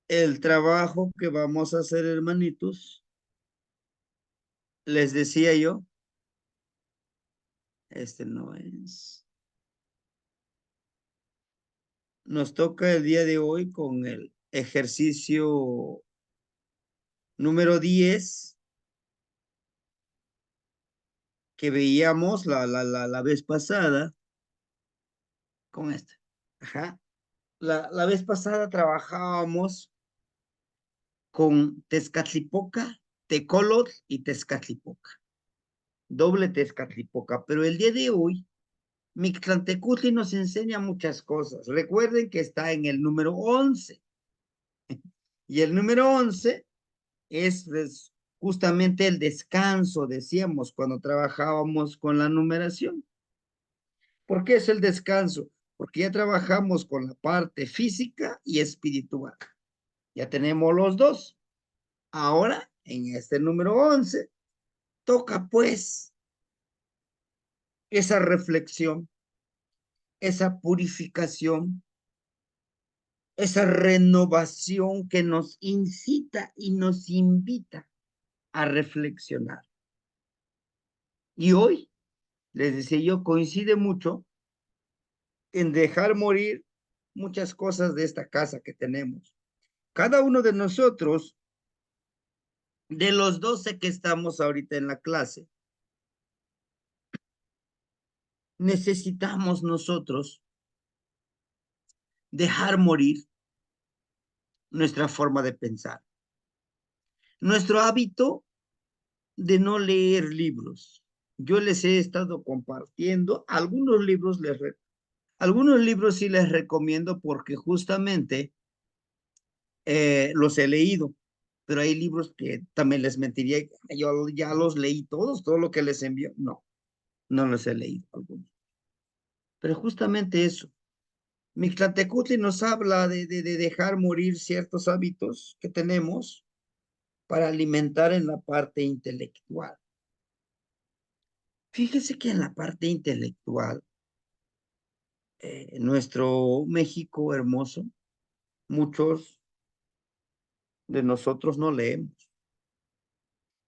El trabajo que vamos a hacer, hermanitos, les decía yo, este no es. Nos toca el día de hoy con el ejercicio número 10 que veíamos la vez pasada con este. Ajá. La vez pasada trabajábamos con Tezcatlipoca, Tecolotl y Tezcatlipoca. Doble Tezcatlipoca. Pero el día de hoy, Mictlantecutli nos enseña muchas cosas. Recuerden que está en el número 11. Y el número 11 es justamente el descanso, decíamos, cuando trabajábamos con la numeración. ¿Por qué es el descanso? Porque ya trabajamos con la parte física y espiritual. Ya tenemos los dos. Ahora, en este número 11, toca pues esa reflexión, esa purificación, esa renovación que nos incita y nos invita a reflexionar. Y hoy, les decía yo, coincide mucho en dejar morir muchas cosas de esta casa que tenemos. Cada uno de nosotros, de los 12 que estamos ahorita en la clase, necesitamos nosotros dejar morir nuestra forma de pensar, nuestro hábito de no leer libros. Yo les he estado compartiendo algunos libros sí les recomiendo porque justamente los he leído, pero hay libros que también les mentiría, yo ya los leí todos, todo lo que les envío, no, no los he leído algunos. Pero justamente eso, Mictlantecutli nos habla de dejar morir ciertos hábitos que tenemos para alimentar en la parte intelectual. Fíjese que en la parte intelectual, nuestro México hermoso, muchos de nosotros no leemos.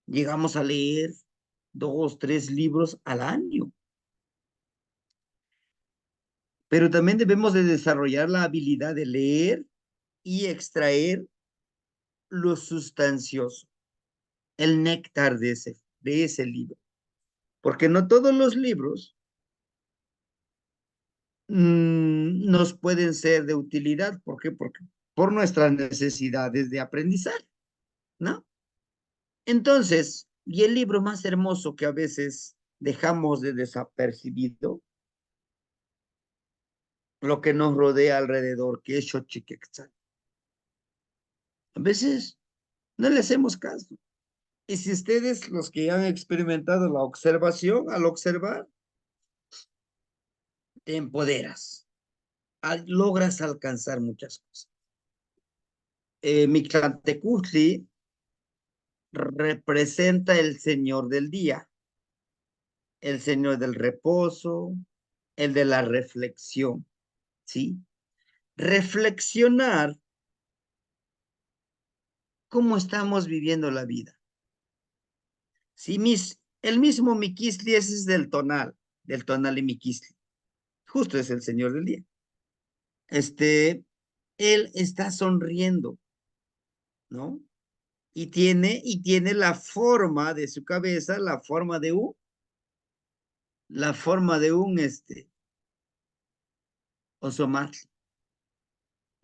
Llegamos a leer 2, 3 libros al año, pero también debemos de desarrollar la habilidad de leer y extraer lo sustancioso, el néctar de ese libro, porque no todos los libros nos pueden ser de utilidad. ¿Por qué? Porque por nuestras necesidades de aprendizaje, ¿no? Entonces, y el libro más hermoso que a veces dejamos de desapercibido, lo que nos rodea alrededor, que es Xochiquetzal. A veces no le hacemos caso. Y si ustedes, los que han experimentado la observación, al observar, te empoderas, logras alcanzar muchas cosas. Mictlantecutli representa el Señor del día, el Señor del reposo, el de la reflexión, ¿sí? Reflexionar cómo estamos viviendo la vida. Sí, el mismo Miquisli es del tonal y Miquisli. Justo es el Señor del día. Él está sonriendo, ¿no? Y tiene la forma de su cabeza, la forma de un osomatl,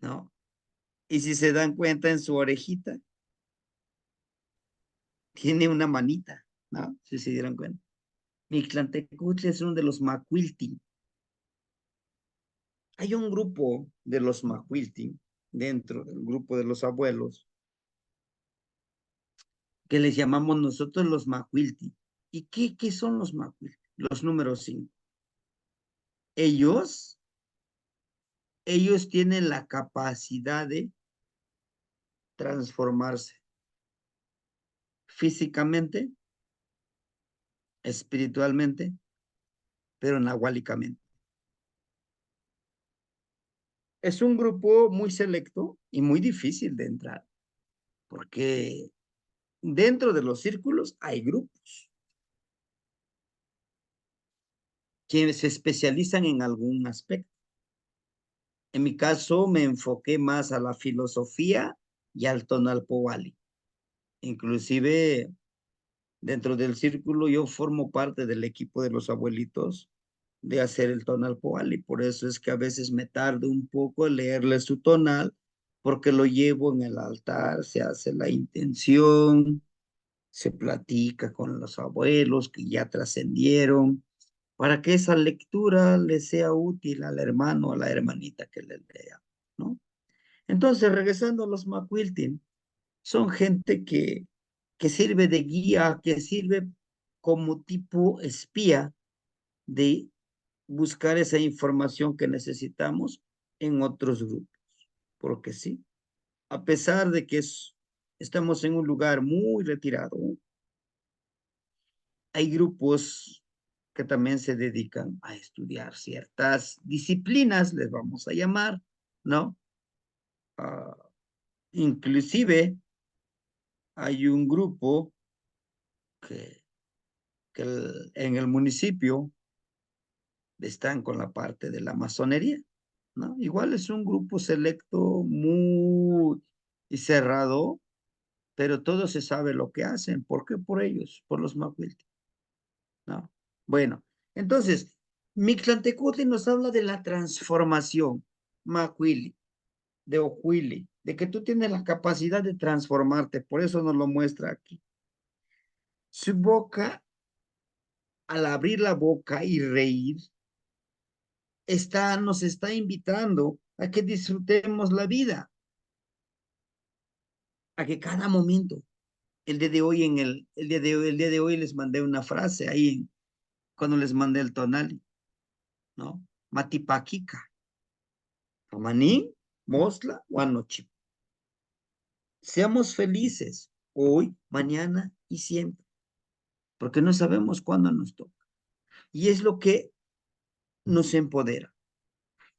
¿no? Y si se dan cuenta en su orejita, tiene una manita, ¿no? Si se dieron cuenta. Mictlantecutli es uno de los macuilti. Hay un grupo de los macuilti dentro del grupo de los abuelos que les llamamos nosotros los macuilti. ¿Y qué son los macuilti? Los números 5. Ellos, ellos tienen la capacidad de transformarse físicamente, espiritualmente, pero nahuálicamente. Es un grupo muy selecto y muy difícil de entrar, porque dentro de los círculos hay grupos que se especializan en algún aspecto. En mi caso, me enfoqué más a la filosofía y al Tonalpohualli. Inclusive, dentro del círculo, yo formo parte del equipo de los abuelitos de hacer el Tonalpohualli. Por eso es que a veces me tardo un poco en leerle su tonal, porque lo llevo en el altar, se hace la intención, se platica con los abuelos que ya trascendieron, para que esa lectura le sea útil al hermano o a la hermanita que le lea, ¿no? Entonces, regresando a los Macuiltin, son gente que sirve de guía, que sirve como tipo espía de buscar esa información que necesitamos en otros grupos. Porque sí, a pesar de que estamos en un lugar muy retirado, hay grupos que también se dedican a estudiar ciertas disciplinas, les vamos a llamar, ¿no? Uh, inclusive hay un grupo que, en el municipio están con la parte de la masonería, ¿no? Igual es un grupo selecto muy cerrado, pero todo se sabe lo que hacen. ¿Por qué? Por ellos, por los Macuilti, ¿no? Bueno, entonces, Mictlantecutli nos habla de la transformación, Macuili, de Ojuili, de que tú tienes la capacidad de transformarte, por eso nos lo muestra aquí. Su boca, al abrir la boca y reír, nos está invitando a que disfrutemos la vida, a que cada momento, el día de hoy, el día de hoy les mandé una frase ahí cuando les mandé el tonal, ¿no? Matipaquica, Amaní, Mosla, Guanochi. Seamos felices hoy, mañana y siempre, porque no sabemos cuándo nos toca. Y es lo que nos empodera.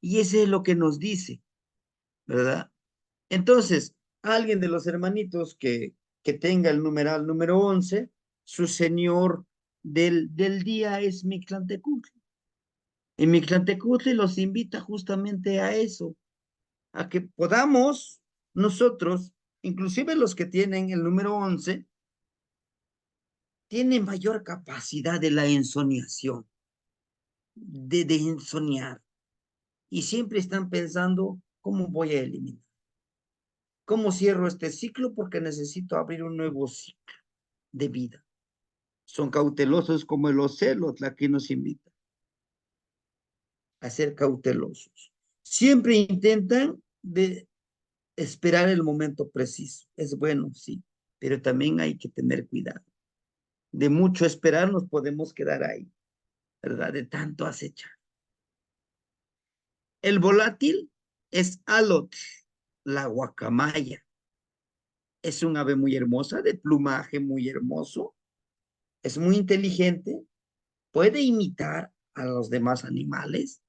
Y ese es lo que nos dice, ¿verdad? Entonces, alguien de los hermanitos que tenga el numeral número 11, su señor del día es Mictlantecutli. Y Mictlantecutli los invita justamente a eso, a que podamos nosotros, inclusive los que tienen el número 11, tienen mayor capacidad de la ensoñación, de ensoñar. Y siempre están pensando, ¿cómo voy a eliminar? ¿Cómo cierro este ciclo? Porque necesito abrir un nuevo ciclo de vida. Son cautelosos como el ocelot, la que nos invita a ser cautelosos. Siempre intentan de esperar el momento preciso. Es bueno, sí, pero también hay que tener cuidado. De mucho esperar nos podemos quedar ahí, ¿verdad? De tanto acechar. El volátil es alot, la guacamaya. Es un ave muy hermosa, de plumaje muy hermoso, es muy inteligente, puede imitar a los demás animales,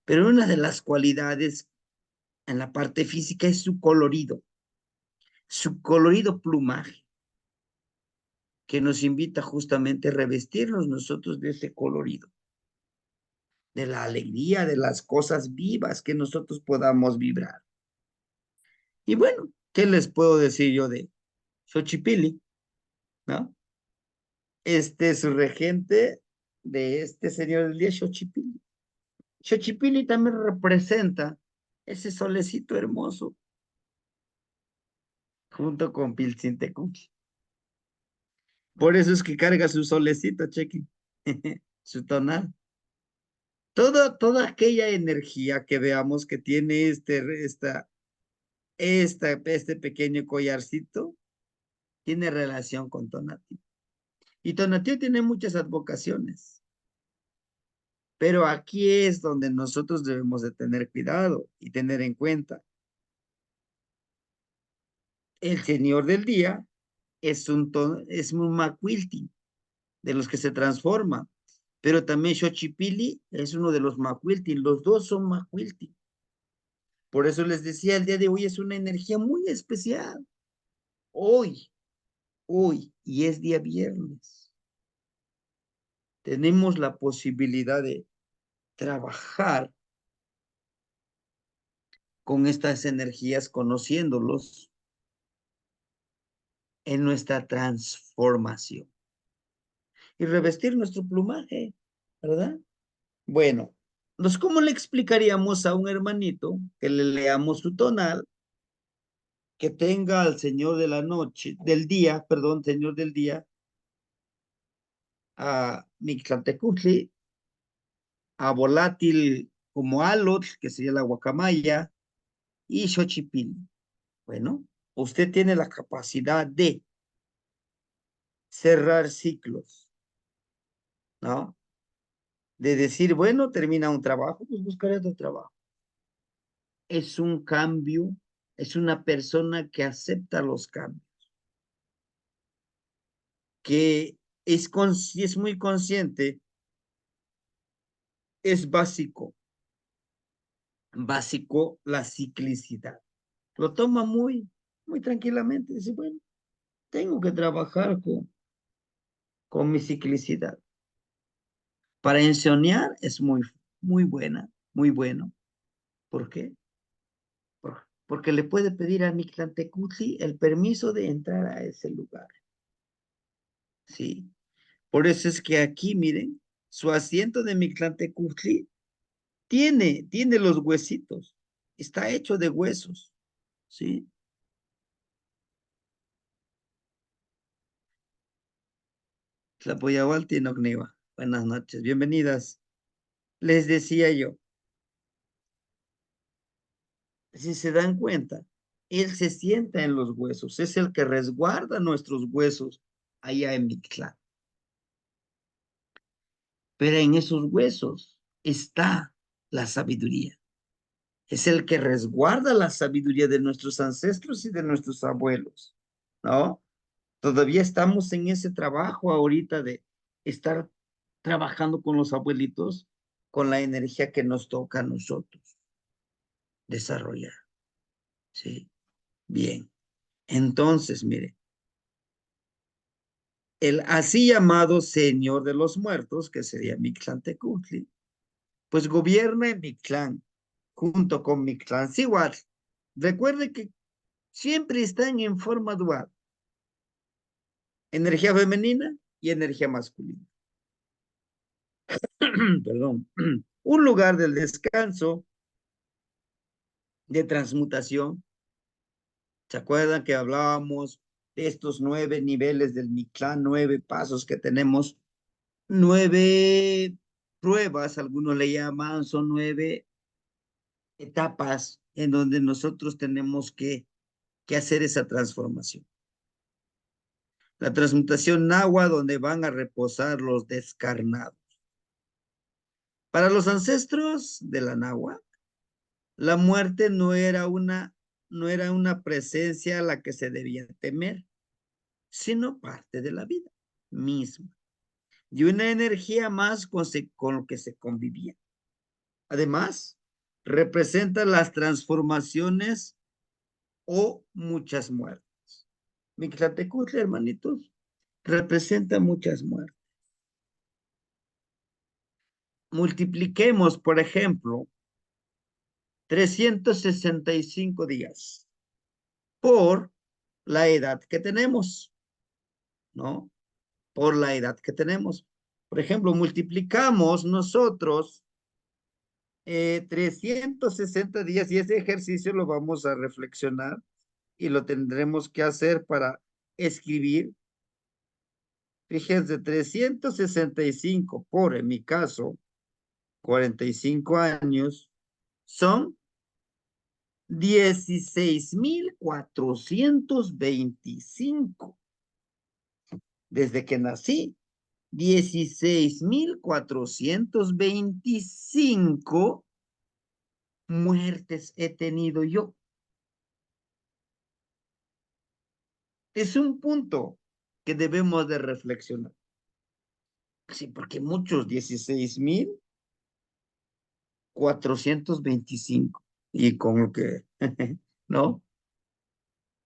pero una de las cualidades en la parte física es su colorido plumaje, que nos invita justamente a revestirnos nosotros de ese colorido, de la alegría, de las cosas vivas que nosotros podamos vibrar. Y bueno, ¿qué les puedo decir yo de Xochipilli? ¿No? Este es su regente de este señor del día, Xochipilli. Xochipilli también representa ese solecito hermoso junto con Piltzintecutli. Por eso es que carga su solecito, chequen, su tonal. Toda aquella energía que veamos que tiene este pequeño collarcito, tiene relación con Tonatiuh. Y Tonatiuh tiene muchas advocaciones, pero aquí es donde nosotros debemos de tener cuidado y tener en cuenta. El señor del día es un Macuilti, de los que se transforma, pero también Xochipilli es uno de los Macuilti, los dos son Macuilti. Por eso les decía, el día de hoy es una energía muy especial. Hoy, y es día viernes. Tenemos la posibilidad de trabajar con estas energías, conociéndolos en nuestra transformación y revestir nuestro plumaje, ¿verdad? Bueno, entonces, ¿cómo le explicaríamos a un hermanito que le leamos su tonal, que tenga al Señor de la noche, del día, perdón, Señor del día, a Mictlantecutli, a Volátil como Alot, que sería la guacamaya, y Xochipil? Bueno, usted tiene la capacidad de cerrar ciclos, ¿no? De decir, bueno, termina un trabajo, pues buscaré otro trabajo. Es un cambio, es una persona que acepta los cambios, que es muy consciente, es básico la ciclicidad. Lo toma muy tranquilamente, dice, bueno, tengo que trabajar con mi ciclicidad. Para enseñar es muy buena, muy bueno. ¿Por qué? Porque le puede pedir a Mictlantecutli el permiso de entrar a ese lugar, ¿sí? Por eso es que aquí, miren, su asiento de Mictlantecutli tiene los huesitos, está hecho de huesos, ¿sí? Tlapoyaualti Nogniva. Buenas noches, bienvenidas. Les decía yo, si se dan cuenta, él se sienta en los huesos, es el que resguarda nuestros huesos allá en Mictlán. Pero en esos huesos está la sabiduría. Es el que resguarda la sabiduría de nuestros ancestros y de nuestros abuelos, ¿no? Todavía estamos en ese trabajo ahorita de estar trabajando con los abuelitos con la energía que nos toca a nosotros desarrollar, ¿sí? Bien. Entonces, mire, el así llamado Señor de los Muertos, que sería Mictlantecutli, pues gobierna en Mictlán, junto con Mictlancíhuatl. Recuerde que siempre están en forma dual, energía femenina y energía masculina. Perdón. Un lugar del descanso, de transmutación. ¿Se acuerdan que hablábamos de estos 9 niveles del Mictlán, 9 pasos que tenemos? 9 pruebas, algunos le llaman, son 9 etapas en donde nosotros tenemos que hacer esa transformación. La transmutación náhuatl, donde van a reposar los descarnados. Para los ancestros de la náhuatl, la muerte no era una presencia a la que se debía temer, sino parte de la vida misma y una energía más con lo que se convivía. Además, representa las transformaciones o muchas muertes. Mictlantecutli, hermanitos, representa muchas muertes. Multipliquemos, por ejemplo, 365 días por la edad que tenemos, ¿no? Por la edad que tenemos. Por ejemplo, multiplicamos nosotros 360 días y ese ejercicio lo vamos a reflexionar y lo tendremos que hacer para escribir. Fíjense, 365 por, en mi caso, 45 años, son 16,425. Desde que nací, 16,425 muertes he tenido yo. Es un punto que debemos de reflexionar. Sí, porque muchos, 16,425. y con lo que, ¿no?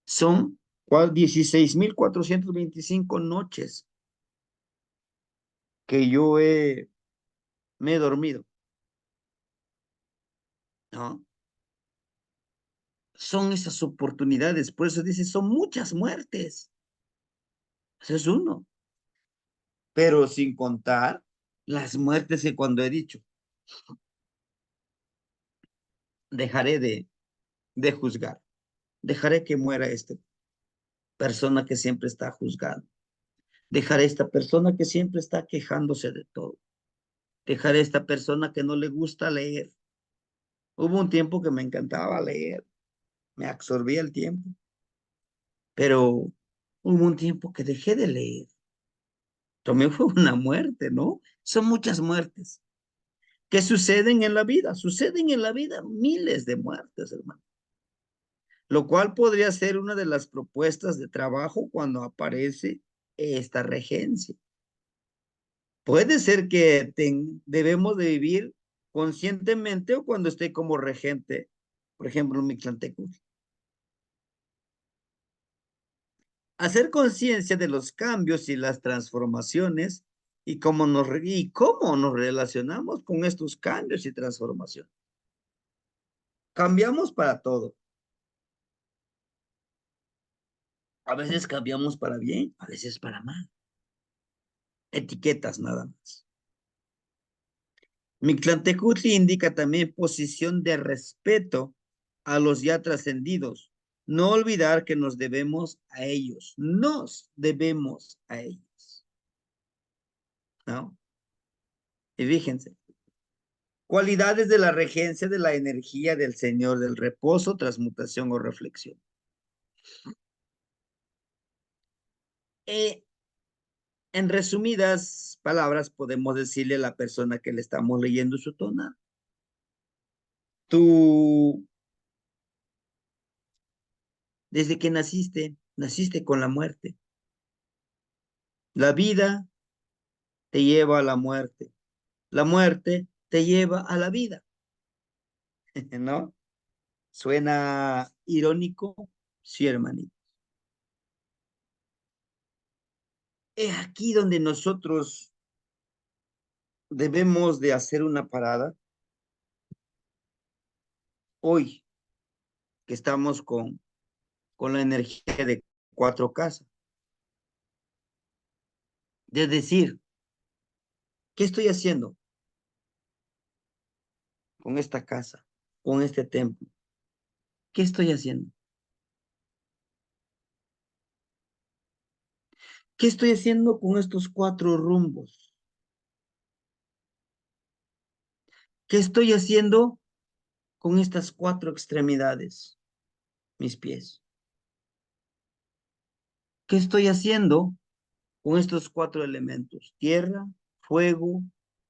Son 16.425 noches que me he dormido, ¿no? Son esas oportunidades, por eso dice, son muchas muertes. Eso es uno, pero sin contar las muertes que cuando he dicho, dejaré de juzgar, dejaré que muera esta persona que siempre está juzgando, dejaré esta persona que siempre está quejándose de todo, dejaré esta persona que no le gusta leer. Hubo un tiempo que me encantaba leer, me absorbía el tiempo, pero hubo un tiempo que dejé de leer. También fue una muerte, ¿no? Son muchas muertes que suceden en la vida, suceden en la vida miles de muertes, hermano. Lo cual podría ser una de las propuestas de trabajo cuando aparece esta regencia. Puede ser que debemos de vivir conscientemente o cuando esté como regente, por ejemplo, Mictlantecutli. Hacer conciencia de los cambios y las transformaciones y cómo nos relacionamos con estos cambios y transformaciones. Cambiamos para todo. A veces cambiamos para bien, a veces para mal. Etiquetas nada más. Mictlantecutli indica también posición de respeto a los ya trascendidos. No olvidar que nos debemos a ellos. Nos debemos a ellos. ¿No? Y fíjense. Cualidades de la regencia de la energía del Señor del reposo, transmutación o reflexión. Eh, en resumidas palabras, podemos decirle a la persona que le estamos leyendo su tona, tú, desde que naciste con la muerte. La vida te lleva a la muerte. La muerte te lleva a la vida. ¿No? ¿Suena irónico? Sí, hermanito. Es aquí donde nosotros debemos de hacer una parada. Hoy que estamos con la energía de cuatro casas. De decir, ¿qué estoy haciendo con esta casa, con este templo? ¿Qué estoy haciendo? ¿Qué estoy haciendo con estos cuatro rumbos? ¿Qué estoy haciendo con estas cuatro extremidades? Mis pies. ¿Qué estoy haciendo con estos cuatro elementos? Tierra, fuego,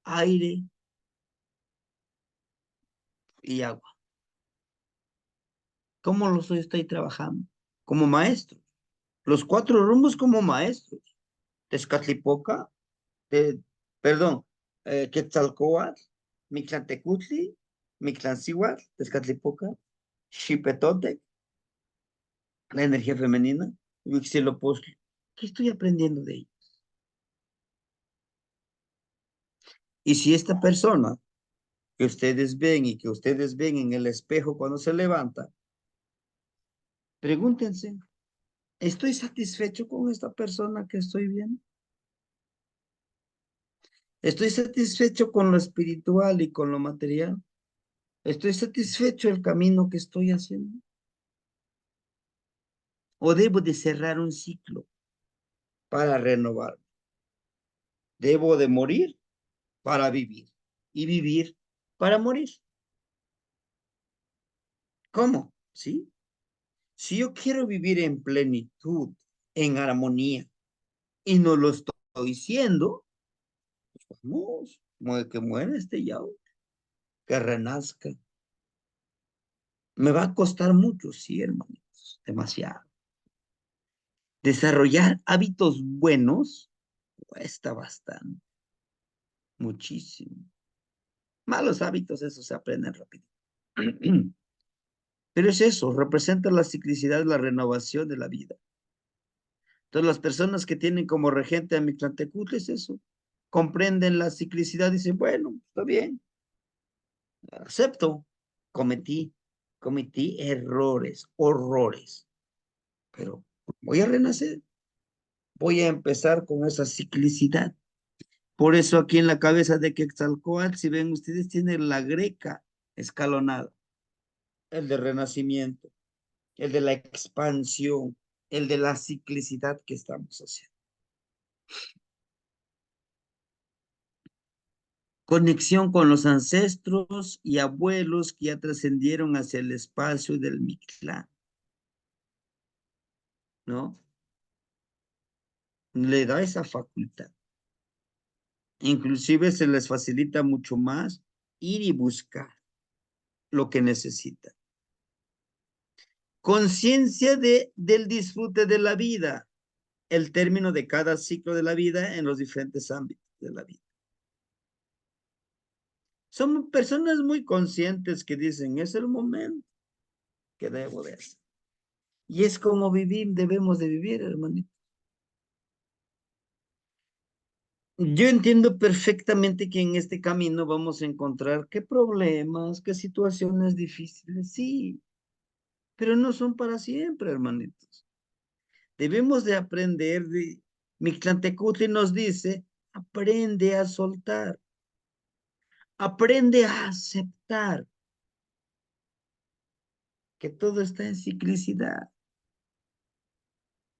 aire y agua. ¿Cómo estoy trabajando? Como maestro. Los cuatro rumbos como maestros. Tezcatlipoca, perdón, Quetzalcóatl, Mictlantecutli, Mictlancíhuatl, Tezcatlipoca, Xipetotec, la energía femenina, Huitzilopochtli. ¿Qué estoy aprendiendo de ello? Y si esta persona que ustedes ven y que ustedes ven en el espejo cuando se levanta, pregúntense, ¿estoy satisfecho con esta persona que estoy viendo? ¿Estoy satisfecho con lo espiritual y con lo material? ¿Estoy satisfecho el camino que estoy haciendo? ¿O debo de cerrar un ciclo para renovar? ¿Debo de morir para vivir y vivir para morir? ¿Cómo? ¿Sí? Si yo quiero vivir en plenitud, en armonía, y no lo estoy diciendo, pues vamos, que muera este yao, que renazca. Me va a costar mucho, sí, hermanitos, demasiado. Desarrollar hábitos buenos cuesta bastante, muchísimo. Malos hábitos, eso se aprenden rápido. Pero es eso, representa la ciclicidad, la renovación de la vida. Entonces, las personas que tienen como regente a Mictlantecutli es eso, comprenden la ciclicidad y dicen, bueno, está bien, acepto, cometí, cometí errores, horrores, pero voy a renacer, voy a empezar con esa ciclicidad. Por eso aquí en la cabeza de Quetzalcóatl, si ven ustedes, tiene la greca escalonada, el de renacimiento, el de la expansión, el de la ciclicidad que estamos haciendo. Conexión con los ancestros y abuelos que ya trascendieron hacia el espacio del Mictlán, ¿no? Le da esa facultad. Inclusive se les facilita mucho más ir y buscar lo que necesitan. Conciencia del disfrute de la vida, el término de cada ciclo de la vida en los diferentes ámbitos de la vida. Son personas muy conscientes que dicen, es el momento que debo de hacer. Y es como vivir, debemos de vivir, hermanito. Yo entiendo perfectamente que en este camino vamos a encontrar qué problemas, qué situaciones difíciles, sí, pero no son para siempre, hermanitos. Debemos de aprender de... Mictlantecutli nos dice, aprende a soltar, aprende a aceptar que todo está en ciclicidad,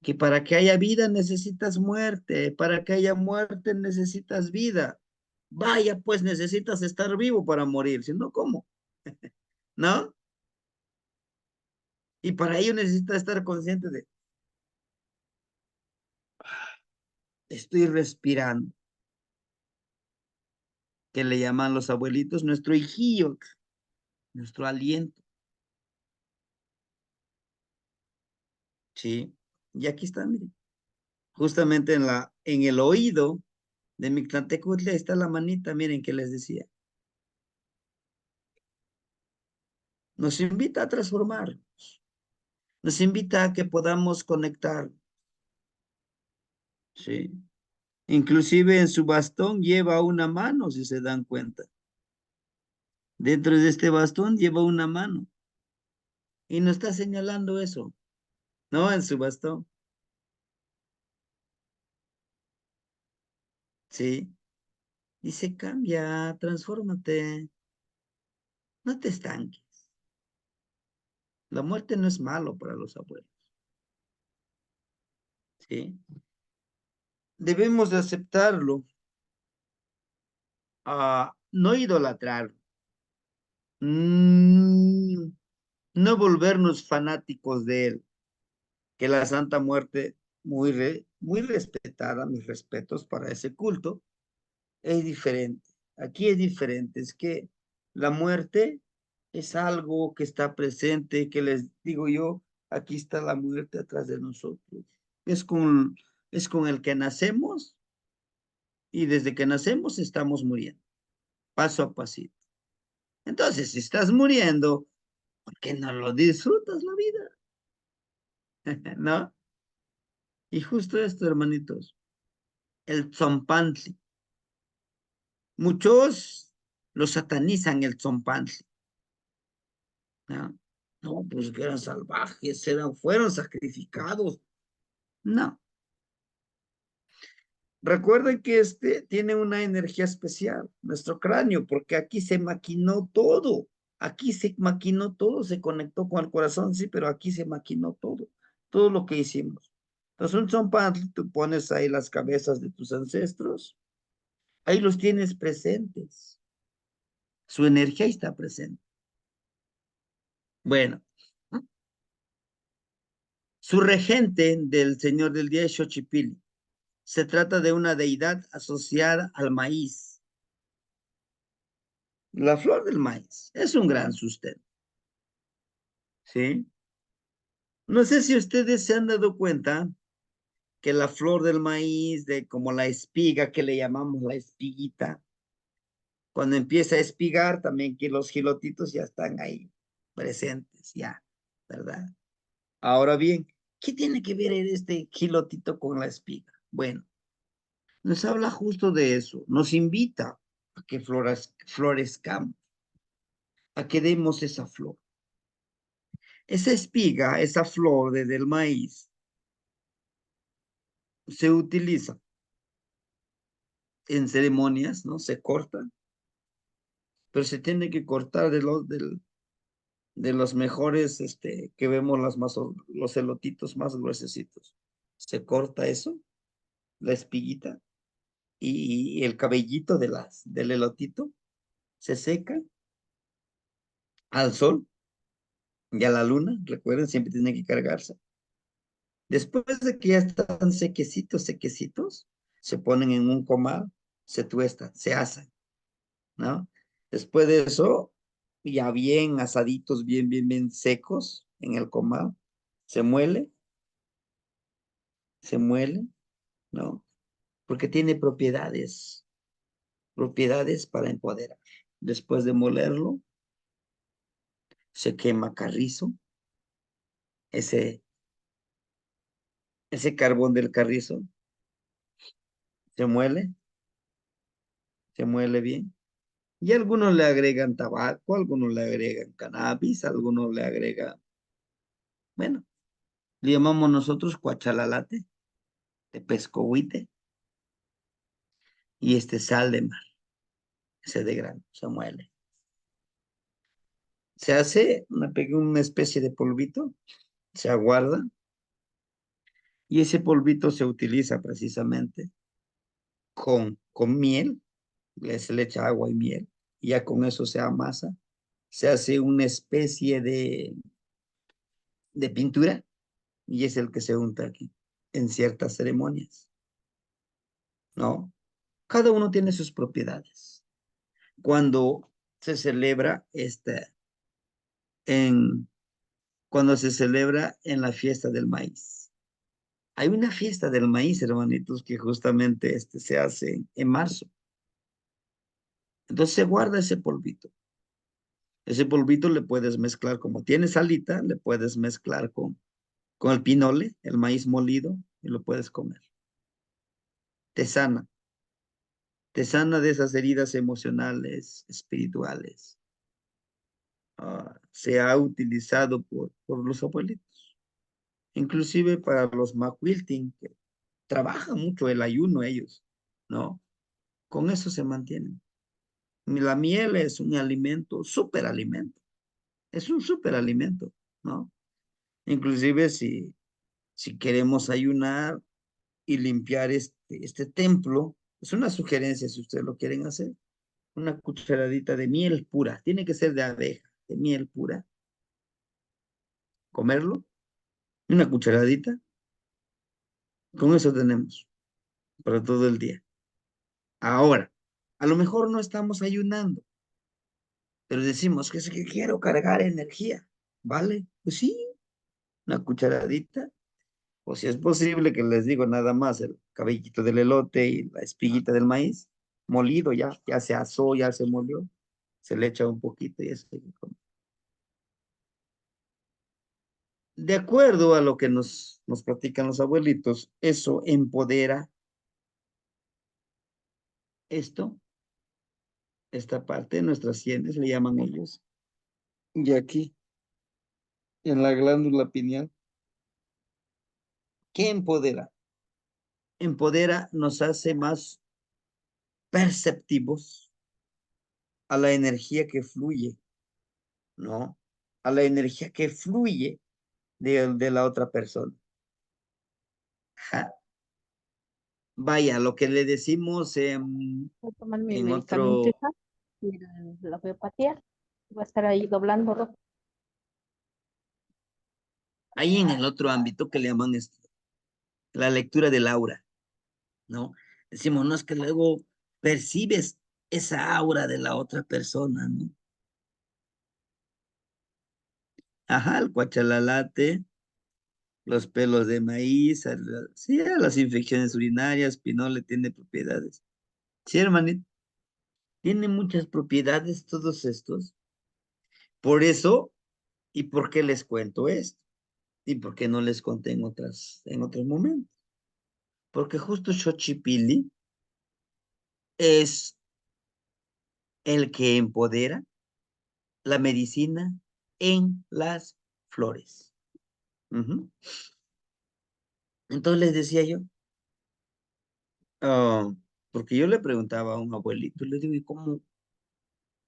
que para que haya vida necesitas muerte, para que haya muerte necesitas vida. Vaya, pues necesitas estar vivo para morir, si no, ¿cómo? ¿No? Y para ello necesitas estar consciente de, estoy respirando, que le llaman los abuelitos nuestro hijillo, nuestro aliento, ¿sí? Y aquí está, miren, justamente en el oído de Mictlantecutli está la manita, miren que les decía. Nos invita a transformarnos, nos invita a que podamos conectar, ¿sí? Inclusive en su bastón lleva una mano, si se dan cuenta. Dentro de este bastón lleva una mano y nos está señalando eso, ¿no? En su bastón, ¿sí? Dice, cambia, transfórmate, no te estanques. La muerte no es malo para los abuelos, ¿sí? Debemos de aceptarlo, no idolatrar, mm, no volvernos fanáticos de él, que la Santa Muerte, muy respetada, mis respetos para ese culto, es diferente. Aquí es diferente, es que la muerte es algo que está presente, que les digo yo, aquí está la muerte atrás de nosotros. Es con, es con el que nacemos y desde que nacemos estamos muriendo, paso a pasito. Entonces, si estás muriendo, ¿por qué no lo disfrutas la vida? ¿No? Y justo esto, hermanitos, el Tzompantli. Muchos lo satanizan el Tzompantli, ¿no? No, pues que eran salvajes, fueron sacrificados. No. Recuerden que este tiene una energía especial, nuestro cráneo, porque aquí se maquinó todo. Aquí se maquinó todo, se conectó con el corazón, sí, pero aquí se maquinó todo, todo lo que hicimos. Entonces, un zompantli, tú pones ahí las cabezas de tus ancestros, ahí los tienes presentes. Su energía está presente. Bueno, su regente del Señor del Día es Xochipilli. Se trata de una deidad asociada al maíz. La flor del maíz es un gran sustento, ¿sí? No sé si ustedes se han dado cuenta que la flor del maíz, de como la espiga que le llamamos la espiguita, cuando empieza a espigar, también que los gilotitos ya están ahí. presentes, ya, ¿verdad? Ahora bien, ¿qué tiene que ver este gilotito con la espiga? Bueno, nos habla justo de eso, nos invita a que florezcamos, a que demos esa flor. Esa espiga, esa flor del maíz, se utiliza en ceremonias, ¿no? Se corta, pero se tiene que cortar de los mejores, que vemos los elotitos más gruesecitos. Se corta eso, la espiguita, y el cabellito del elotito se seca al sol y a la luna, recuerden, siempre tiene que cargarse. Después de que ya están sequecitos, sequecitos, se ponen en un comal, se tuestan, se asan, ¿no? Después de eso, ya bien asaditos, bien, bien, bien secos en el comal, se muele, se muele, ¿no? Porque tiene propiedades, propiedades para empoderar. Después de molerlo, se quema carrizo, ese, ese carbón del carrizo, se muele, se muele bien. Y algunos le agregan tabaco, algunos le agregan cannabis, algunos le agregan, bueno, le llamamos nosotros cuachalalate, de pescohuite, y sal de mar, ese de grano, se muele. Se hace una especie de polvito, se aguarda, y ese polvito se utiliza precisamente con miel, se le echa agua y miel, y ya con eso se amasa, se hace una especie de pintura, y es el que se unta aquí en ciertas ceremonias, ¿no? Cada uno tiene sus propiedades. Cuando se celebra en, cuando se celebra en la fiesta del maíz. Hay una fiesta del maíz, hermanitos, que justamente se hace en marzo. Entonces se guarda ese polvito. Ese polvito le puedes mezclar, como tiene salita, le puedes mezclar con el pinole, el maíz molido, y lo puedes comer. Te sana, te sana de esas heridas emocionales, espirituales. Se ha utilizado por los abuelitos, inclusive para los macuiltin, que trabajan mucho el ayuno ellos, ¿no? Con eso se mantienen. La miel es un alimento, superalimento, es un superalimento, ¿no? Inclusive si queremos ayunar y limpiar este templo, es una sugerencia si ustedes lo quieren hacer, una cucharadita de miel pura, tiene que ser de abeja, de miel pura, comerlo, una cucharadita, con eso tenemos para todo el día. Ahora, a lo mejor no estamos ayunando, pero decimos que es que quiero cargar energía, ¿vale? Pues sí, una cucharadita, o si es posible que les digo nada más el cabellito del elote y la espiguita del maíz, molido ya se asó, ya se molió, se le echa un poquito y eso hay que comer. De acuerdo a lo que nos platican los abuelitos, eso empodera esto, esta parte de nuestras sienes, le llaman ellos, y aquí, en la glándula pineal. ¿Qué empodera? Empodera, nos hace más perceptivos a la energía que fluye, ¿no? A la energía que fluye de la otra persona. Ajá. Vaya, lo que le decimos Voy a tomar mi en medicamento, otro, hija, y la homeopatía. Voy a estar ahí doblándolo. ahí en el otro ámbito que le llaman la lectura del aura, ¿no? Decimos, no es que luego percibes esa aura de la otra persona, ¿no? Ajá, el cuachalalate, los pelos de maíz, sí, a las infecciones urinarias, pinole tiene propiedades. Sí, hermanito, tiene muchas propiedades todos estos. Por eso ¿Y por qué les cuento esto? ¿Y por qué no les conté en otros momentos? Porque justo Xochipilli es el que empodera la medicina en las flores. Ujú. Entonces les decía yo, ah, porque yo le preguntaba a un abuelito, le digo,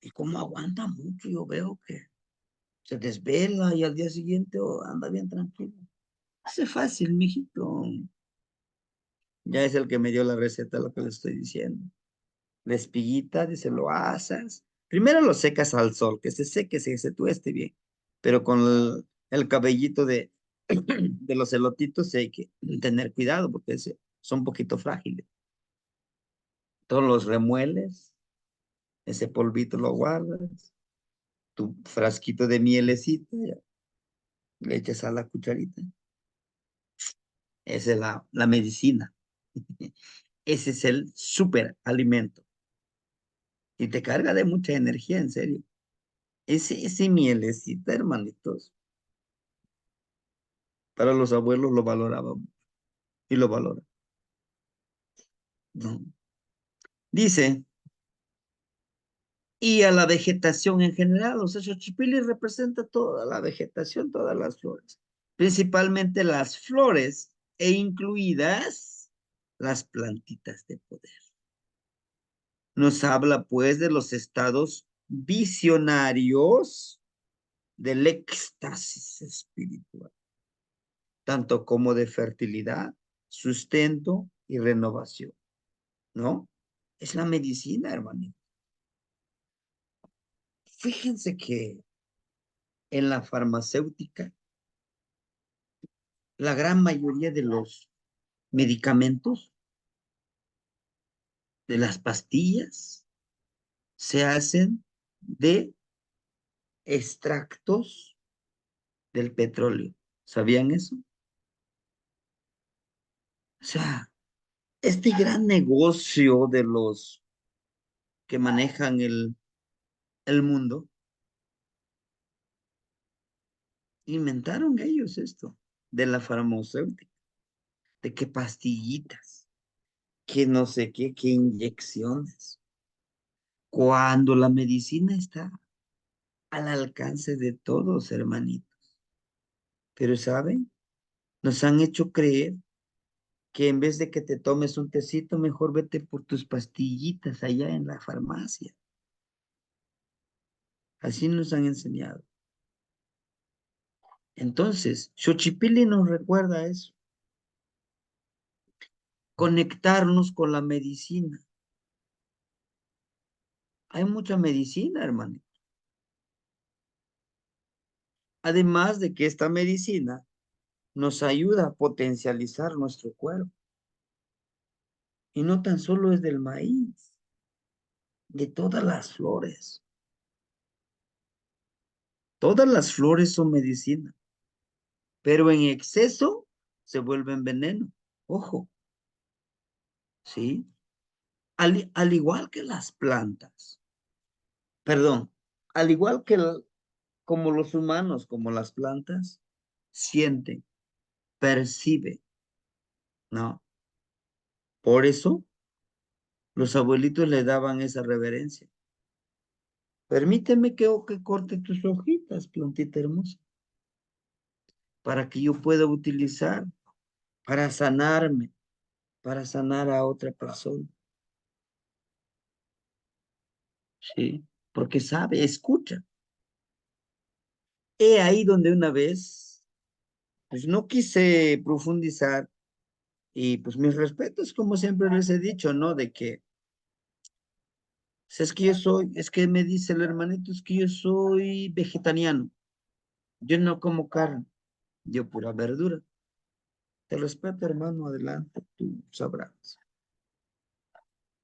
y cómo aguanta mucho? Yo veo que se desvela y al día siguiente anda bien tranquilo. Hace fácil, mijito. Ya es el que me dio la receta, lo que le estoy diciendo. La espiguita, dice, lo asas. Primero lo secas al sol, que se seque, se tueste bien. Pero con el cabellito de los elotitos sí hay que tener cuidado porque son un poquito frágiles. Todos los remueles, ese polvito lo guardas, tu frasquito de mielecita, ya, le echas a la cucharita. Esa es la medicina. Ese es el super alimento. Y te carga de mucha energía, en serio. Ese mielecita, hermanitos, para los abuelos lo valoraban y lo valoran, ¿no? Dice, y a la vegetación en general, o sea, Xochipilli representa toda la vegetación, todas las flores, principalmente las flores e incluidas las plantitas de poder. Nos habla pues de los estados visionarios del éxtasis espiritual, tanto como de fertilidad, sustento y renovación, ¿no? Es la medicina, hermanito. Fíjense que en la farmacéutica, la gran mayoría de los medicamentos, de las pastillas, se hacen de extractos del petróleo. ¿Sabían eso? O sea, este gran negocio de los que manejan el mundo, inventaron ellos esto, de la farmacéutica, de qué pastillitas, que no sé qué, qué inyecciones. Cuando la medicina está al alcance de todos, hermanitos. Pero, ¿saben? Nos han hecho creer que en vez de que te tomes un tecito, mejor vete por tus pastillitas allá en la farmacia. Así nos han enseñado. Entonces, Xochipilli nos recuerda eso, conectarnos con la medicina. Hay mucha medicina, hermano. Además de que esta medicina nos ayuda a potencializar nuestro cuerpo. Y no tan solo es del maíz, de todas las flores. Todas las flores son medicina, pero en exceso se vuelven veneno. Ojo, ¿sí? Al igual que las plantas, perdón, al igual que como los humanos, como las plantas, sienten, perciben, ¿no? Por eso los abuelitos le daban esa reverencia. Permíteme que corte tus hojitas, plantita hermosa, para que yo pueda utilizar, para sanarme, para sanar a otra persona. Sí, porque sabe, escucha. He ahí donde una vez, pues no quise profundizar y pues mis respetos, como siempre les he dicho, ¿no? De que, si es que yo soy, es que me dice el hermanito, es que yo soy vegetariano, yo no como carne, yo pura verdura. Te respeto, hermano, adelante, tú sabrás.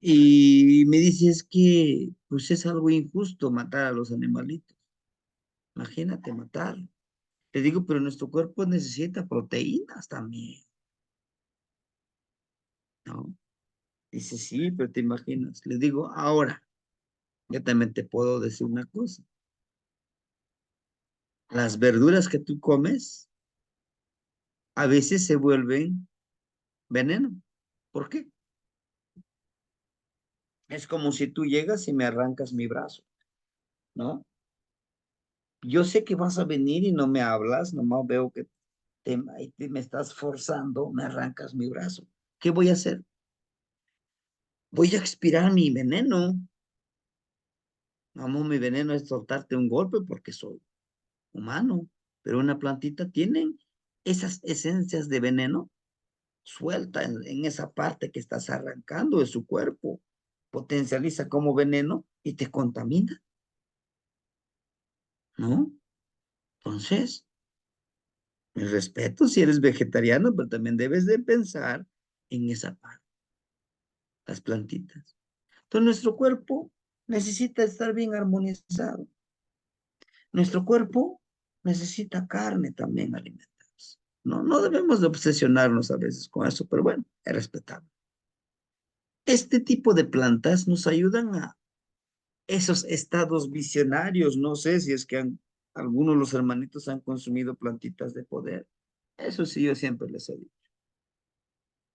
Y me dice, es que, pues es algo injusto matar a los animalitos. Imagínate matarlo. Le digo, pero nuestro cuerpo necesita proteínas también, ¿no? Dice, sí, pero te imaginas. Le digo, ahora, yo también te puedo decir una cosa. Las verduras que tú comes a veces se vuelven veneno. ¿Por qué? Es como si tú llegas y me arrancas mi brazo, ¿no? Yo sé que vas a venir y no me hablas, nomás veo que me estás forzando, me arrancas mi brazo. ¿Qué voy a hacer? Voy a expirar mi veneno. Vamos, mi veneno es soltarte un golpe porque soy humano, pero una plantita tiene esas esencias de veneno suelta en esa parte que estás arrancando de su cuerpo, potencializa como veneno y te contamina, ¿no? Entonces, mi respeto si eres vegetariano, pero también debes de pensar en esa parte, las plantitas. Entonces, nuestro cuerpo necesita estar bien armonizado. Nuestro cuerpo necesita carne también alimentarse. No, no debemos de obsesionarnos a veces con eso, pero bueno, es respetable. Este tipo de plantas nos ayudan a esos estados visionarios. No sé si es que algunos de los hermanitos han consumido plantitas de poder. Eso sí, yo siempre les he dicho.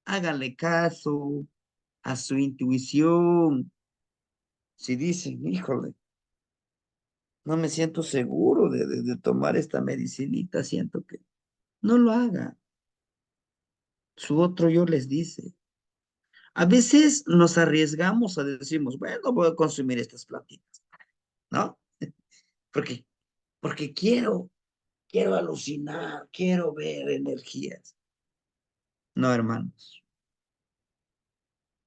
Háganle caso a su intuición. Si dicen, híjole, no me siento seguro de tomar esta medicinita, siento que no lo haga. Su otro yo les dice. A veces nos arriesgamos a decimos, bueno, voy a consumir estas plantitas, ¿no? Porque, porque quiero alucinar, quiero ver energías. No, hermanos.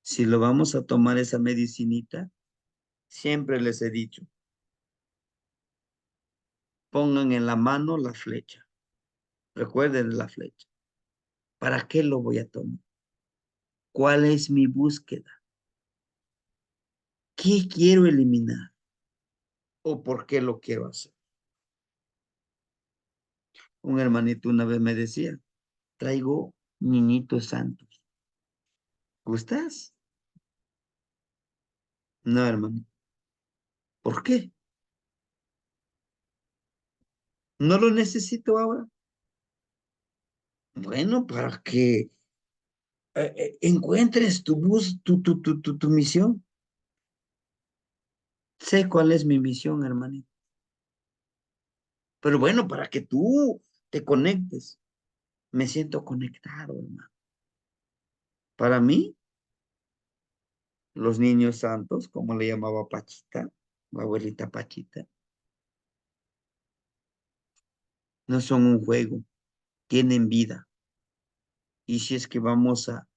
Si lo vamos a tomar esa medicinita, siempre les he dicho, pongan en la mano la flecha. Recuerden la flecha. ¿Para qué lo voy a tomar? ¿Cuál es mi búsqueda? ¿Qué quiero eliminar? ¿O por qué lo quiero hacer? Un hermanito una vez me decía, traigo niñitos santos. ¿Gustas? No, hermano. ¿Por qué? ¿No lo necesito ahora? Bueno, para que encuentres tu misión. Sé cuál es mi misión, hermanito. Pero bueno, para que tú te conectes, me siento conectado, hermano. Para mí, los niños santos, como le llamaba Pachita, la abuelita Pachita, no son un juego, tienen vida. Y si es que vamos a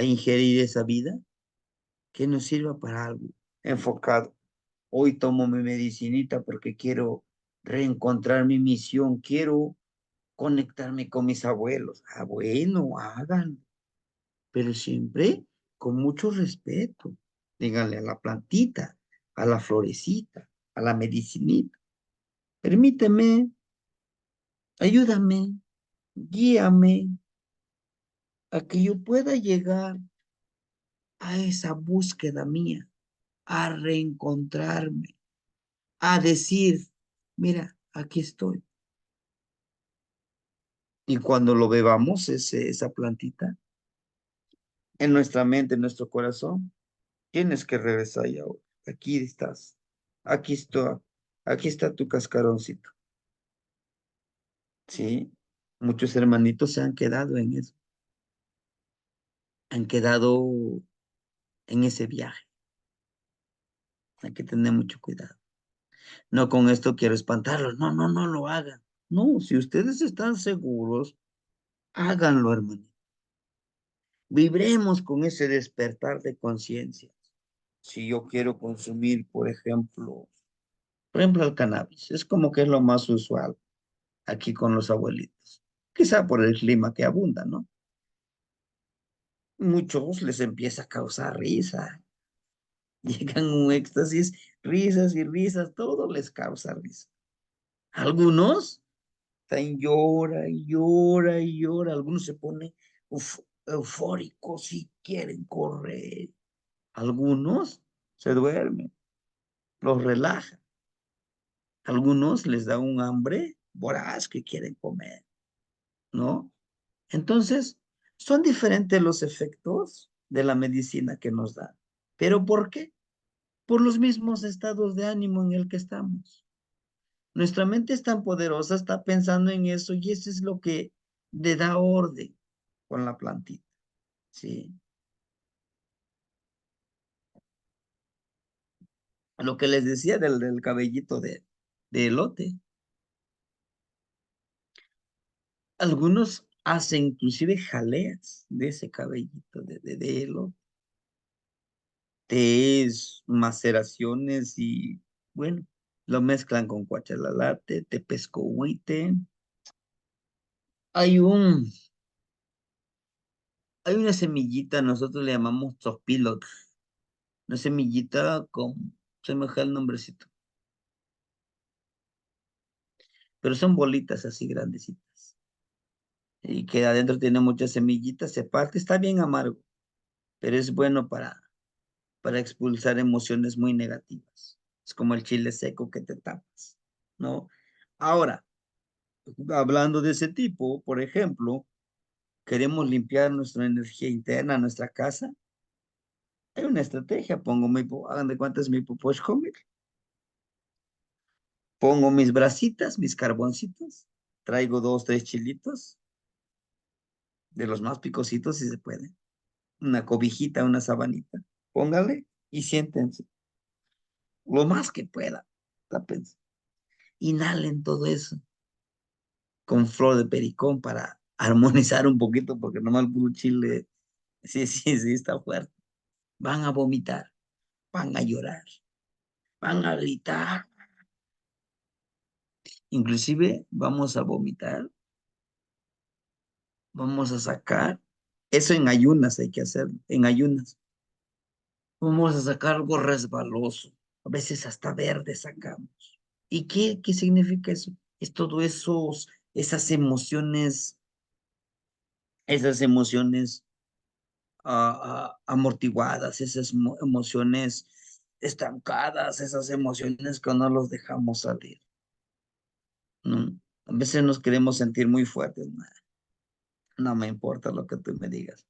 ingerir esa vida, que nos sirva para algo enfocado. Hoy tomo mi medicinita porque quiero reencontrar mi misión, quiero conectarme con mis abuelos. Ah, bueno, háganlo, pero siempre con mucho respeto. Díganle a la plantita, a la florecita, a la medicinita. Permíteme, ayúdame, guíame a que yo pueda llegar a esa búsqueda mía, a reencontrarme, a decir, mira, aquí estoy. Y cuando lo bebamos, esa plantita, en nuestra mente, en nuestro corazón, tienes que regresar ya. Aquí estás, aquí está, aquí está tu cascaroncito. Sí, muchos hermanitos se han quedado en eso, han quedado en ese viaje. Hay que tener mucho cuidado. No con esto quiero espantarlos. No, no, no lo hagan. No, si ustedes están seguros, háganlo, hermano. Vibremos con ese despertar de conciencia. Si yo quiero consumir, por ejemplo, el cannabis, es como que es lo más usual aquí con los abuelitos. Quizá por el clima que abunda, ¿no? Muchos les empieza a causar risa. Llegan a un éxtasis, risas y risas, todo les causa risa. Algunos están llora y llora y llora. Algunos se ponen eufóricos y quieren correr. Algunos se duermen, los relaja. Algunos les da un hambre. voraz que quieren comer, ¿no? Entonces, son diferentes los efectos de la medicina que nos da. ¿Pero por qué? Por los mismos estados de ánimo en el que estamos. Nuestra mente es tan poderosa, está pensando en eso y eso es lo que le da orden con la plantita, ¿sí? Lo que les decía del cabellito de elote. Algunos hacen inclusive jaleas de ese cabellito de elote, tés, maceraciones y bueno, lo mezclan con cuachalalate, tepescohuite. Hay un, hay una semillita, nosotros le llamamos tzopilot, una semillita con, se me deja el nombrecito, pero son bolitas así grandecitas. Y que adentro tiene muchas semillitas, se parte, está bien amargo, pero es bueno para expulsar emociones muy negativas. Es como el chile seco que te tapas, ¿no? Ahora, hablando de ese tipo, por ejemplo, queremos limpiar nuestra energía interna, nuestra casa. Hay una estrategia, pongo hagan de cuentas mi pupush comic, pongo mis brasitas, mis carboncitos, traigo dos, tres chilitos, de los más picositos si se puede, una cobijita, una sabanita, póngale y siéntense, lo más que pueda, tápense, inhalen todo eso con flor de pericón para armonizar un poquito, porque nomás el puro chile, sí, sí, sí, está fuerte. Van a vomitar, van a llorar, van a gritar, inclusive vamos a vomitar, vamos a sacar, eso en ayunas hay que hacerlo, en ayunas. Vamos a sacar algo resbaloso, a veces hasta verde sacamos. ¿Y qué significa eso? Es todo esas emociones amortiguadas, esas emociones estancadas, esas emociones que no los dejamos salir, ¿no? A veces nos queremos sentir muy fuertes, "Nah, no me importa lo que tú me digas,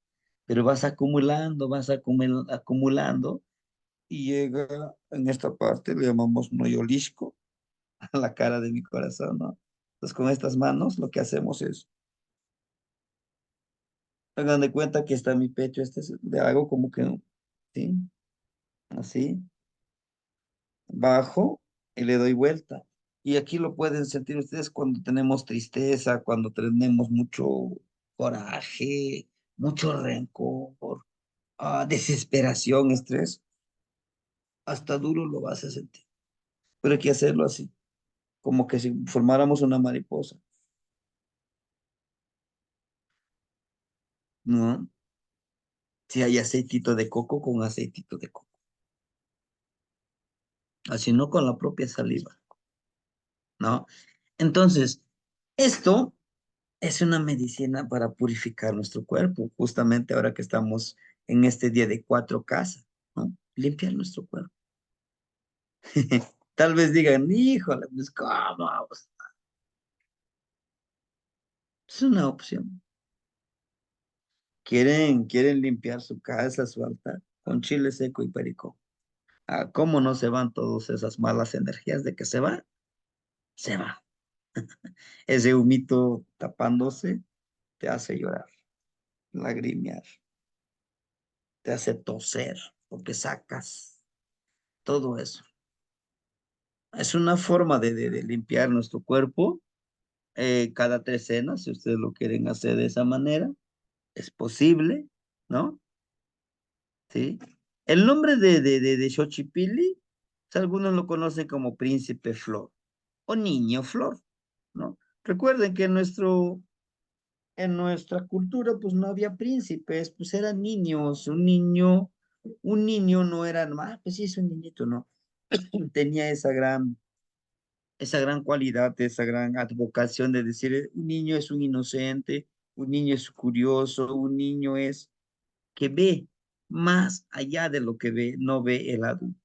pero vas acumulando y llega en esta parte, le llamamos noyolisco, a la cara de mi corazón, ¿no? Entonces con estas manos lo que hacemos es, hagan de cuenta que está mi pecho, este es de algo como que, ¿sí? Así, bajo y le doy vuelta. Y aquí lo pueden sentir ustedes cuando tenemos tristeza, cuando tenemos mucho coraje, mucho rencor, desesperación, estrés, hasta duro lo vas a sentir. Pero hay que hacerlo así, como que si formáramos una mariposa, ¿no? Si hay aceitito de coco, con aceitito de coco. Así no con la propia saliva, ¿no? Entonces, esto es una medicina para purificar nuestro cuerpo, justamente ahora que estamos en este día de cuatro casas, ¿no? Limpiar nuestro cuerpo. Tal vez digan, híjole, pues cómo, pues, es una opción. Quieren limpiar su casa, su altar, con chile seco y perico. ¿Cómo no se van todas esas malas energías de que se va? Se va. Ese humito tapándose te hace llorar, lagrimear, te hace toser, porque sacas todo eso. Es una forma de limpiar nuestro cuerpo cada 3 cenas, si ustedes lo quieren hacer de esa manera, es posible, ¿no? Sí. El nombre de Xochipilli, algunos lo conocen como Príncipe Flor o Niño Flor, ¿no? Recuerden que en nuestra cultura, pues no había príncipes, pues eran niños, un niño no era, pues sí, es un niñito, ¿no? Tenía esa gran cualidad, esa gran advocación de decir, un niño es un inocente, un niño es curioso, un niño es que ve más allá de lo que ve, no ve el adulto.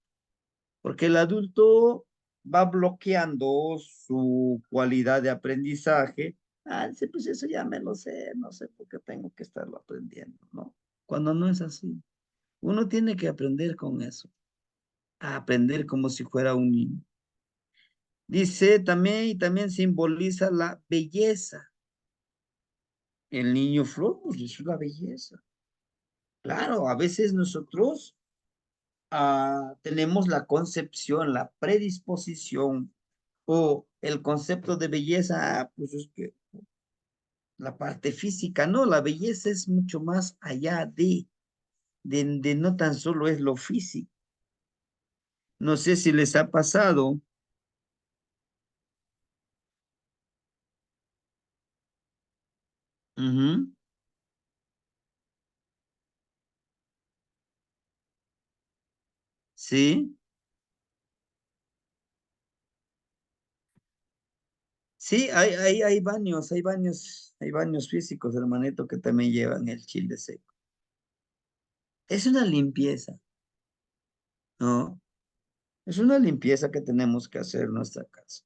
Porque el adulto va bloqueando su cualidad de aprendizaje. Ah, dice, pues eso ya me lo sé, no sé por qué tengo que estarlo aprendiendo, ¿no? Cuando no es así. Uno tiene que aprender con eso, a aprender como si fuera un niño. Dice también, y también simboliza la belleza. El niño flor, pues es la belleza. Claro, a veces nosotros tenemos la concepción, la predisposición o el concepto de belleza, pues es que la parte física, no, la belleza es mucho más allá de no tan solo es lo físico. No sé si les ha pasado. Ujú. Sí, sí, hay baños físicos, hermanito, que también llevan el chile seco. Es una limpieza, ¿no? Es una limpieza que tenemos que hacer en nuestra casa.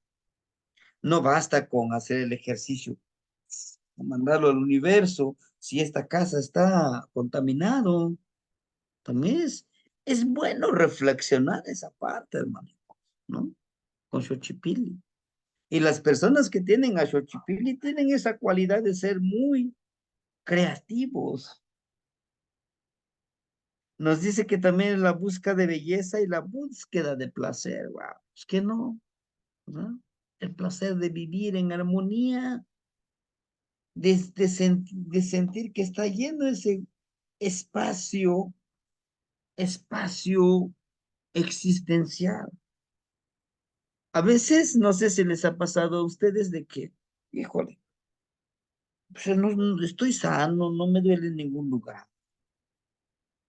No basta con hacer el ejercicio, mandarlo al universo. Si esta casa está contaminado, también es bueno reflexionar esa parte, hermano, ¿no? Con Xochipilli. Y las personas que tienen a Xochipilli tienen esa cualidad de ser muy creativos. Nos dice que también la búsqueda de belleza y la búsqueda de placer. Wow, es que no, ¿no? El placer de vivir en armonía, de sentir que está lleno ese espacio, espacio existencial. A veces, no sé si les ha pasado a ustedes de que, híjole, pues estoy sano, no me duele en ningún lugar.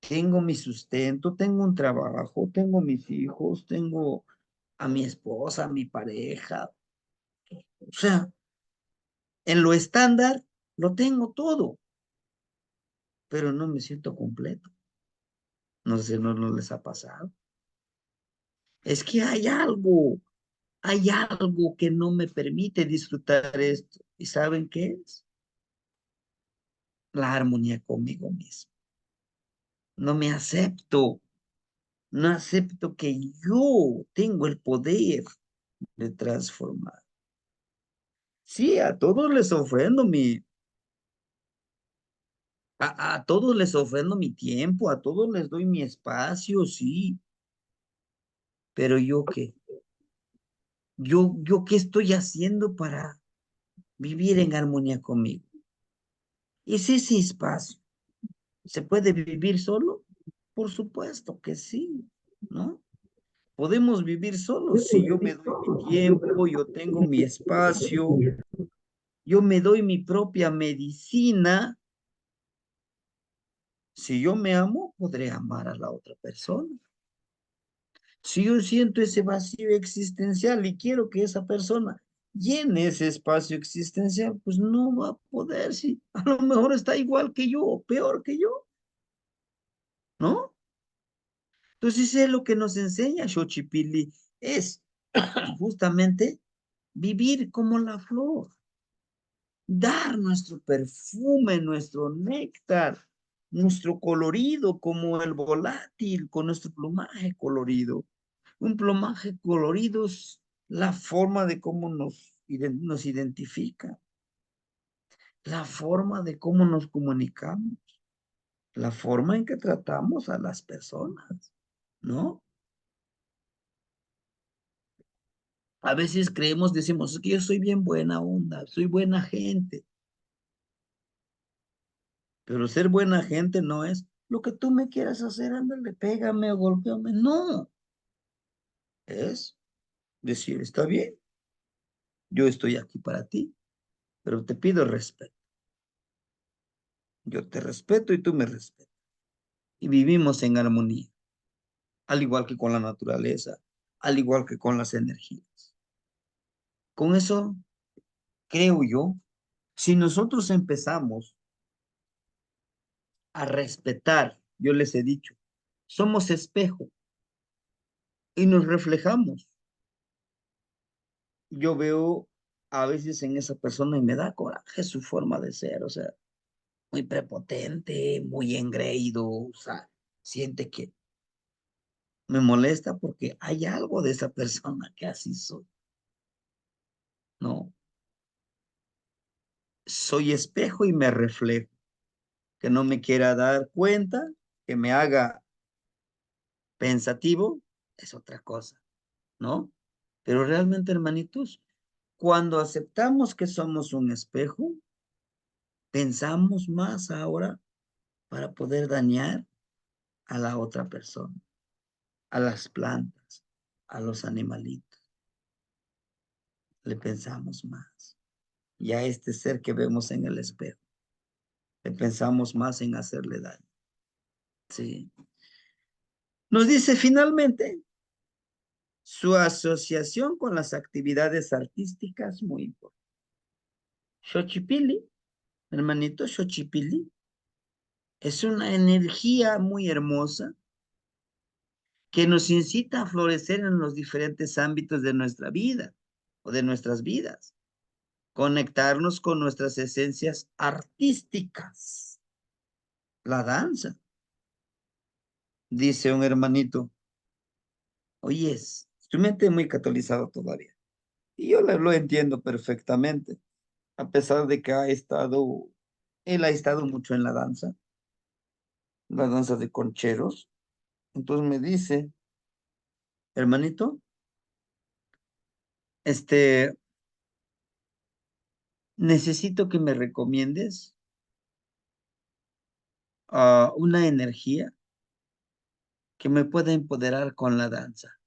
Tengo mi sustento, tengo un trabajo, tengo mis hijos, tengo a mi esposa, a mi pareja. O sea, en lo estándar lo tengo todo, pero no me siento completo. No sé, no les ha pasado. Es que hay algo que no me permite disfrutar esto. ¿Y saben qué es? La armonía conmigo mismo. No me acepto, no acepto que yo tengo el poder de transformar. Sí, a todos les ofrendo a todos les ofrendo mi tiempo, a todos les doy mi espacio, sí, pero yo qué, yo qué estoy haciendo para vivir en armonía conmigo. Es ese espacio. ¿Se puede vivir solo? Por supuesto que sí, ¿no? Podemos vivir solos si yo me doy mi tiempo, yo tengo mi espacio, yo me doy mi propia medicina. Si yo me amo, podré amar a la otra persona. Si yo siento ese vacío existencial y quiero que esa persona llene ese espacio existencial, pues no va a poder, si a lo mejor está igual que yo o peor que yo, ¿no? Entonces es lo que nos enseña Xochipilli, es justamente vivir como la flor, dar nuestro perfume, nuestro néctar, nuestro colorido como el volátil, con nuestro plumaje colorido. Un plumaje colorido es la forma de cómo nos identifica, la forma de cómo nos comunicamos, la forma en que tratamos a las personas, ¿no? A veces creemos, decimos, es que yo soy bien buena onda, soy buena gente, pero ser buena gente no es lo que tú me quieras hacer, ándale, pégame o golpéame. No, es decir, está bien, yo estoy aquí para ti, pero te pido respeto. Yo te respeto y tú me respetas. Y vivimos en armonía, al igual que con la naturaleza, al igual que con las energías. Con eso, creo yo, si nosotros empezamos a respetar, yo les he dicho, somos espejo y nos reflejamos. yo veo a veces en esa persona y me da coraje su forma de ser, o sea, muy prepotente, muy engreído, o sea, siente que me molesta porque hay algo de esa persona que así soy, ¿no? Soy espejo y me reflejo, que no me quiera dar cuenta, que me haga pensativo, es otra cosa, ¿no? Pero realmente, hermanitos, cuando aceptamos que somos un espejo, pensamos más ahora para poder dañar a la otra persona, a las plantas, a los animalitos. Le pensamos más. Y a este ser que vemos en el espejo, le pensamos más en hacerle daño. Sí. Nos dice finalmente su asociación con las actividades artísticas muy importante. Xochipilli, hermanito Xochipilli, es una energía muy hermosa que nos incita a florecer en los diferentes ámbitos de nuestra vida o de nuestras vidas, conectarnos con nuestras esencias artísticas. La danza, dice un hermanito, oyes, tu mente es muy catolizado todavía. Y yo lo entiendo perfectamente, a pesar de que él ha estado mucho en la danza de concheros. Entonces me dice, hermanito, este, necesito que me recomiendes una energía que me pueda empoderar con la danza.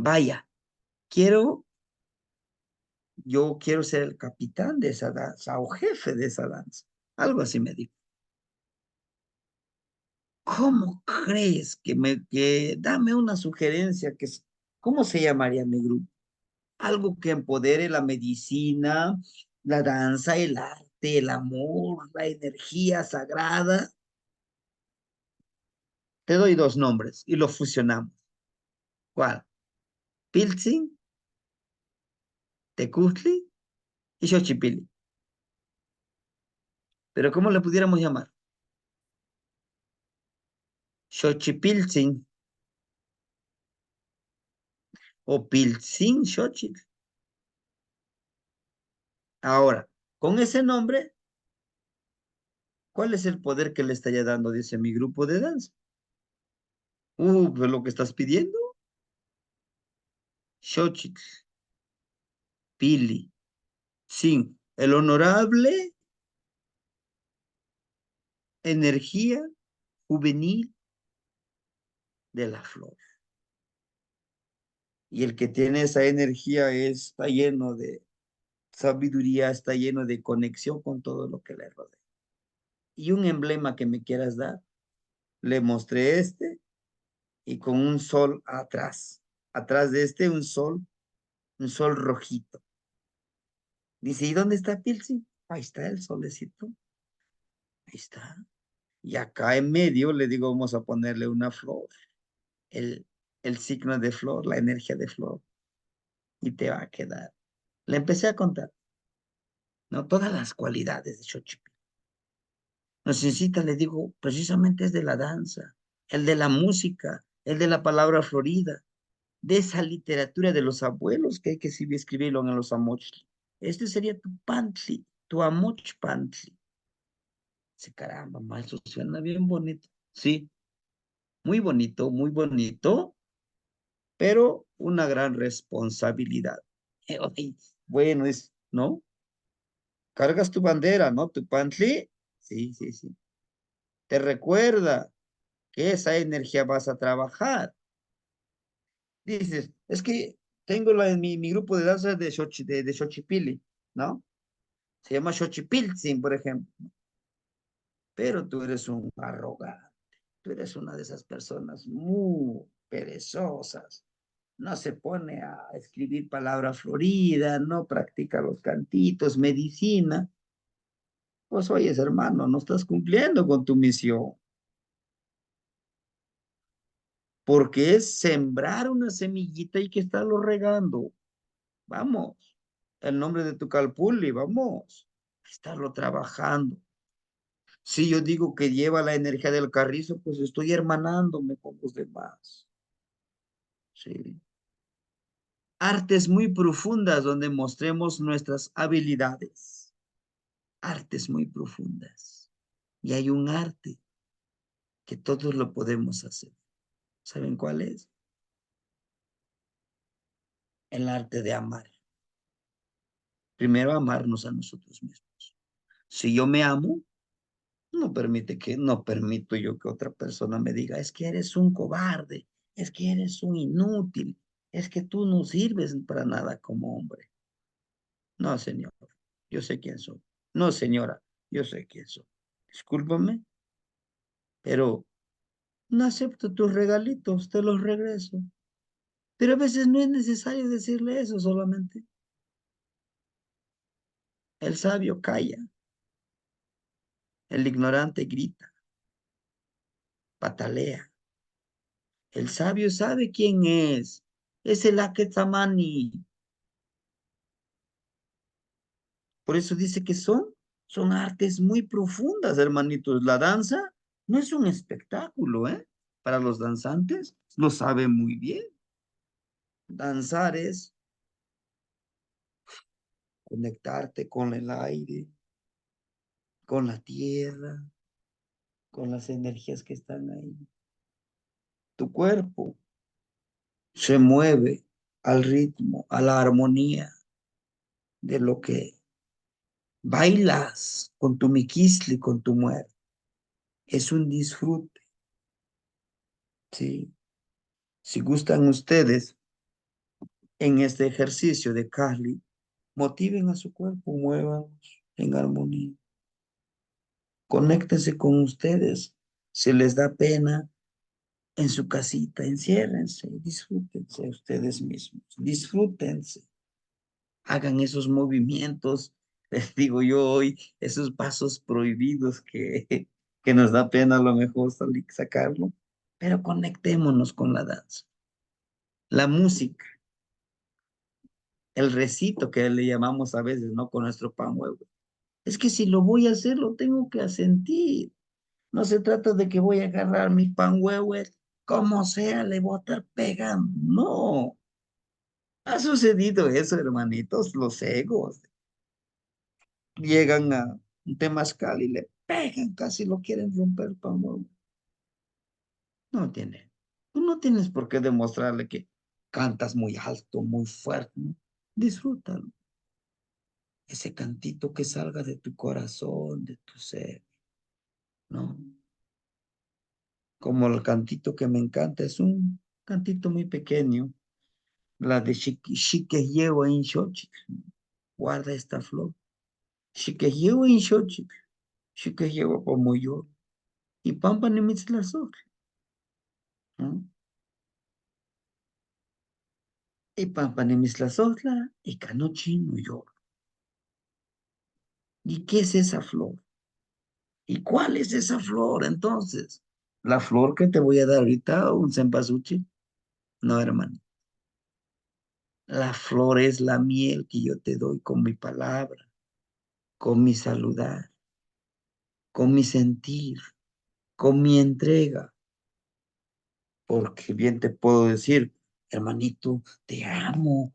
Vaya, quiero, yo quiero ser el capitán de esa danza o jefe de esa danza. Algo así me dijo. ¿Cómo crees que dame una sugerencia cómo se llamaría mi grupo? Algo que empodere la medicina, la danza, el arte, el amor, la energía sagrada. Te doy dos nombres y lo fusionamos. ¿Cuál? Pilsen, Tecutli y Xochipilli. Pero ¿cómo le pudiéramos llamar? Xochipiltzin o Piltzin Xochitl. Ahora, con ese nombre, ¿cuál es el poder que le estaría dando, dice mi grupo de danza? Pues lo que estás pidiendo. Xochitl, Pili, Sin, el honorable energía juvenil de la flor. Y el que tiene esa energía está lleno de sabiduría, está lleno de conexión con todo lo que le rodea. Y un emblema que me quieras dar, le mostré y con un sol atrás. Atrás de un sol rojito. Dice, ¿y dónde está Pilsi? Ahí está el solecito. Ahí está. Y acá en medio le digo, vamos a ponerle una flor, el, el signo de flor, la energía de flor, y te va a quedar. Le empecé a contar, ¿no? Todas las cualidades de Xochipilli. Nos incita, le digo, precisamente es de la danza, el de la música, el de la palabra florida, de esa literatura de los abuelos que hay que escribirlo en los amochli. Este sería tu pantli, tu amoch pantli. Dice, caramba, ma, eso suena bien bonito. Sí, muy bonito, pero una gran responsabilidad. Oye, bueno, ¿no? Cargas tu bandera, ¿no? Tu pantli. Sí, sí, sí. Te recuerda que esa energía vas a trabajar. Dices, es que tengo mi grupo de danza de Xochipilli, ¿no? Se llama Xochipiltzin, por ejemplo. Pero tú eres un arrogante. Tú eres una de esas personas muy perezosas. No se pone a escribir palabra florida, no practica los cantitos, medicina. Pues oyes, hermano, no estás cumpliendo con tu misión. Porque es sembrar una semillita y que estarlo regando. Vamos. El nombre de tu calpulli, vamos. A estarlo trabajando. Si yo digo que lleva la energía del carrizo, pues estoy hermanándome con los demás. Sí. Artes muy profundas donde mostremos nuestras habilidades. Artes muy profundas. Y hay un arte que todos lo podemos hacer. ¿Saben cuál es? El arte de amar. Primero amarnos a nosotros mismos. Si yo me amo, no permito yo que otra persona me diga, es que eres un cobarde, es que eres un inútil, es que tú no sirves para nada como hombre. No, señor, yo sé quién soy. No, señora, yo sé quién soy. Discúlpame, pero no acepto tus regalitos, te los regreso. Pero a veces no es necesario decirle eso solamente. El sabio calla, el ignorante grita, patalea. El sabio sabe quién es el Aquetzamani. Por eso dice que son artes muy profundas, hermanitos. La danza no es un espectáculo, ¿eh? Para los danzantes, lo saben muy bien. Danzar es conectarte con el aire, con la tierra, con las energías que están ahí. Tu cuerpo se mueve al ritmo, a la armonía de lo que bailas con tu miquisli, con tu muerte. Es un disfrute, ¿sí? Si gustan ustedes en este ejercicio de Kali, motiven a su cuerpo, muévanlos en armonía. Conéctense con ustedes. Si les da pena, en su casita, enciérrense, disfrútense ustedes mismos, disfrútense, hagan esos movimientos, les digo yo hoy, esos pasos prohibidos que nos da pena a lo mejor salir, sacarlo, pero conectémonos con la danza, la música, el recito que le llamamos a veces, ¿no? Con nuestro pan huevo. Es que si lo voy a hacer, lo tengo que sentir. No se trata de que voy a agarrar mi pan huevo, como sea, le voy a estar pegando. No, ha sucedido eso, hermanitos, los egos. Llegan a un temazcal y le pegan, casi lo quieren romper pan huevo. No tiene. Tú no tienes por qué demostrarle que cantas muy alto, muy fuerte, ¿no? Disfrútalo. Ese cantito que salga de tu corazón, de tu ser, ¿no? Como el cantito que me encanta, es un cantito muy pequeño, la de Xiqueyewa in Xochitl, guarda esta flor. Xiqueyewa in Xochitl, Xiqueyewa Pamoyo, y Pampa Nimitzlazotl, ¿no? Y Pampa Nimitzlazotla, y Canochi no llora. ¿Y qué es esa flor? ¿Y cuál es esa flor entonces? ¿La flor que te voy a dar ahorita, un cempasúchil? No, hermano. La flor es la miel que yo te doy con mi palabra, con mi saludar, con mi sentir, con mi entrega. Porque bien te puedo decir, hermanito, te amo.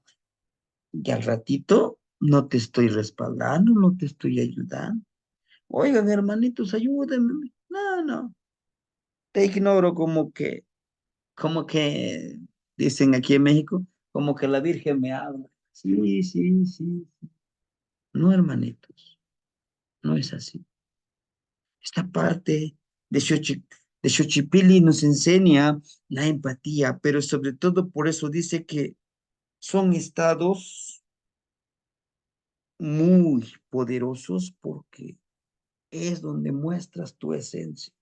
Y al ratito no te estoy respaldando, no te estoy ayudando. Oigan, hermanitos, ayúdenme. No, no, te ignoro como que, dicen aquí en México, como que la Virgen me habla. Sí, sí, sí. No, hermanitos, no es así. Esta parte de de Xochipilli nos enseña la empatía, pero sobre todo por eso dice que son estados muy poderosos porque es donde muestras tu esencia,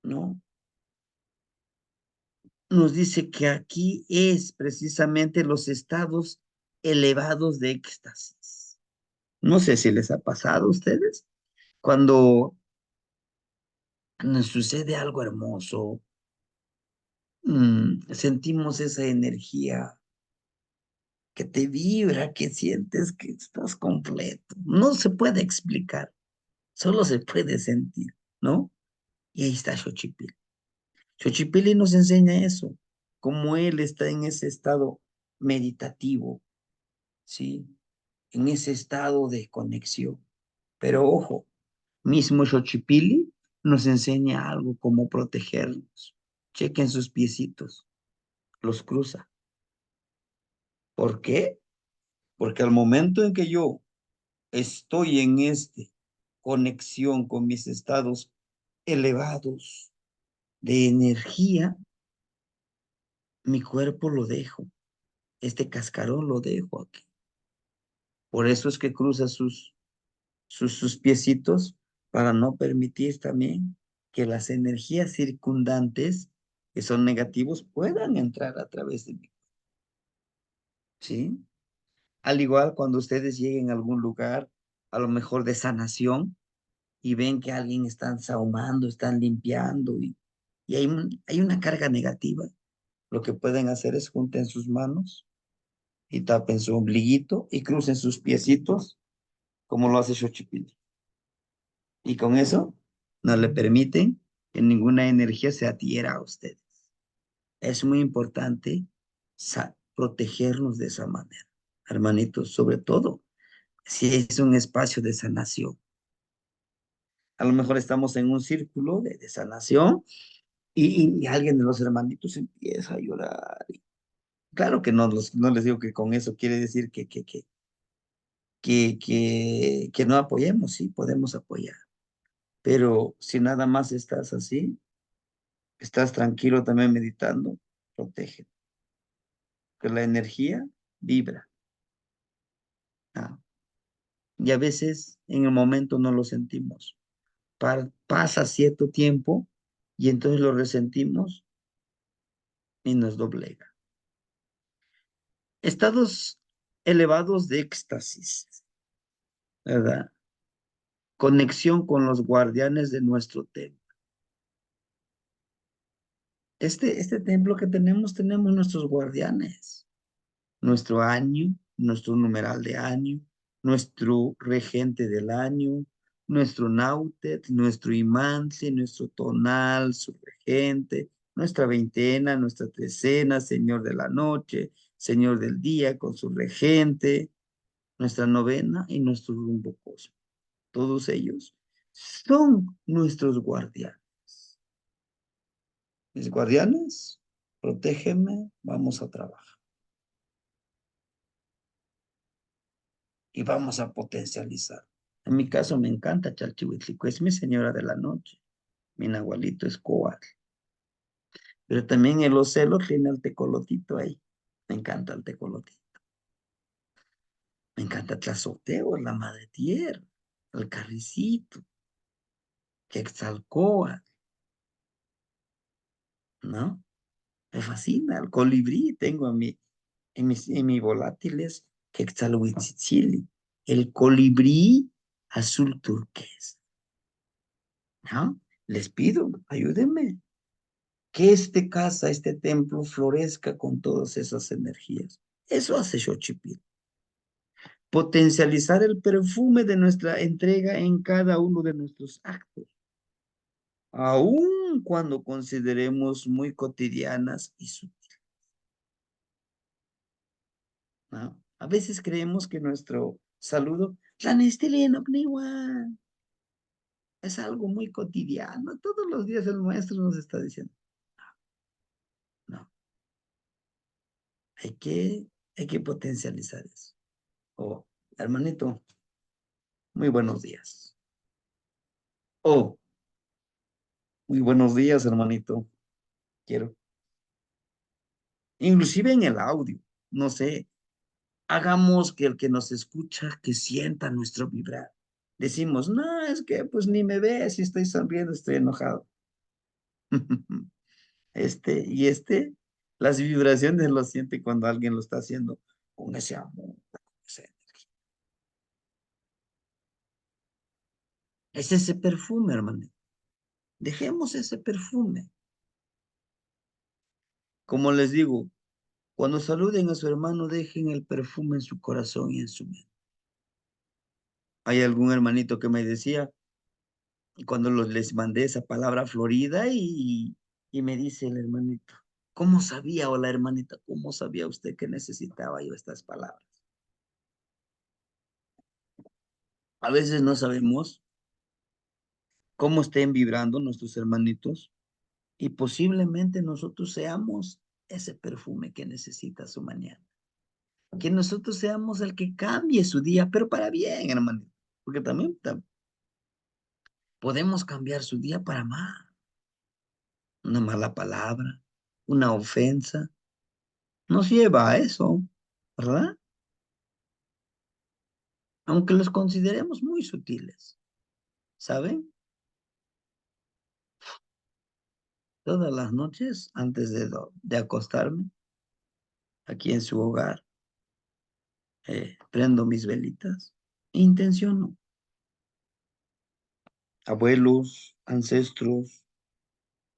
¿no? Nos dice que aquí es precisamente los estados elevados de éxtasis. No sé si les ha pasado a ustedes cuando nos sucede algo hermoso, sentimos esa energía que te vibra, que sientes que estás completo. No se puede explicar, solo se puede sentir, ¿no? Y ahí está Xochipilli. Xochipilli nos enseña eso, cómo él está en ese estado meditativo, ¿sí? En ese estado de conexión. Pero ojo, mismo Xochipilli nos enseña algo como protegernos. Chequen sus piecitos, los cruza. ¿Por qué? Porque al momento en que yo estoy en este conexión con mis estados elevados de energía, mi cuerpo lo dejo, este cascarón lo dejo aquí. Por eso es que cruza sus piecitos para no permitir también que las energías circundantes que son negativos puedan entrar a través de mí, ¿sí? Al igual cuando ustedes lleguen a algún lugar, a lo mejor de sanación, y ven que alguien está sahumando, están limpiando y hay una carga negativa, lo que pueden hacer es junten sus manos y tapen su ombliguito y crucen sus piecitos como lo hace Xochipilli. Y con eso no le permiten que ninguna energía se adhiera a ustedes. Es muy importante protegernos de esa manera, hermanitos, sobre todo si es un espacio de sanación. A lo mejor estamos en un círculo de sanación y alguien de los hermanitos empieza a llorar. Claro que no les digo que con eso quiere decir que no apoyemos, sí, podemos apoyar. Pero si nada más estás así, estás tranquilo también meditando, protege, que la energía vibra. ¿Ah? Y a veces en el momento no lo sentimos. Pasa cierto tiempo y entonces lo resentimos y nos doblega. Estados elevados de éxtasis, ¿verdad? Conexión con los guardianes de nuestro templo. Este templo que tenemos nuestros guardianes, nuestro año, nuestro numeral de año, nuestro regente del año, nuestro nautet, nuestro imance, nuestro tonal, su regente, nuestra veintena, nuestra trecena, señor de la noche, señor del día con su regente, nuestra novena y nuestro rumbo cósmico. Todos ellos son nuestros guardianes. Mis guardianes, protégeme, vamos a trabajar. Y vamos a potencializar. En mi caso me encanta Chalchihuitlico, es mi señora de la noche. Mi nahualito es Coatl. Pero también el ocelo tiene al tecolotito ahí. Me encanta el tecolotito. Me encanta Tlazoteo, la madre tierra, el carricito, Quetzalcóatl, ¿no? Me fascina, el colibrí tengo en mi volátiles Quetzalhuitzitzili, el colibrí azul turquesa, ¿no? Les pido, ayúdenme, que casa, este templo florezca con todas esas energías. Eso hace Xochipilli. Potencializar el perfume de nuestra entrega en cada uno de nuestros actos, aun cuando consideremos muy cotidianas y sutiles, ¿no? A veces creemos que nuestro saludo, es algo muy cotidiano. Todos los días el maestro nos está diciendo, no, hay que, hay que potencializar eso. Oh, hermanito, muy buenos días. Oh, muy buenos días, hermanito. Quiero. Inclusive en el audio, no sé, hagamos que el que nos escucha, que sienta nuestro vibrar. Decimos, no, es que pues ni me ve, si estoy sonriendo, estoy enojado. Las vibraciones lo siente cuando alguien lo está haciendo con ese amor, con ese- Es ese perfume, hermano. Dejemos ese perfume. Como les digo, Cuando saluden a su hermano, dejen el perfume en su corazón y en su mente. Hay algún hermanito que me decía, cuando les mandé esa palabra florida y me dice el hermanito, ¿cómo sabía o la hermanita, cómo sabía usted que necesitaba yo estas palabras? A veces no sabemos cómo estén vibrando nuestros hermanitos y posiblemente nosotros seamos ese perfume que necesita su mañana. Que nosotros seamos el que cambie su día, pero para bien, hermanito. Porque también podemos cambiar su día para mal. Una mala palabra, una ofensa, nos lleva a eso, ¿verdad? Aunque los consideremos muy sutiles, ¿saben? Todas las noches, antes de acostarme, aquí en su hogar, prendo mis velitas e intenciono. Abuelos, ancestros,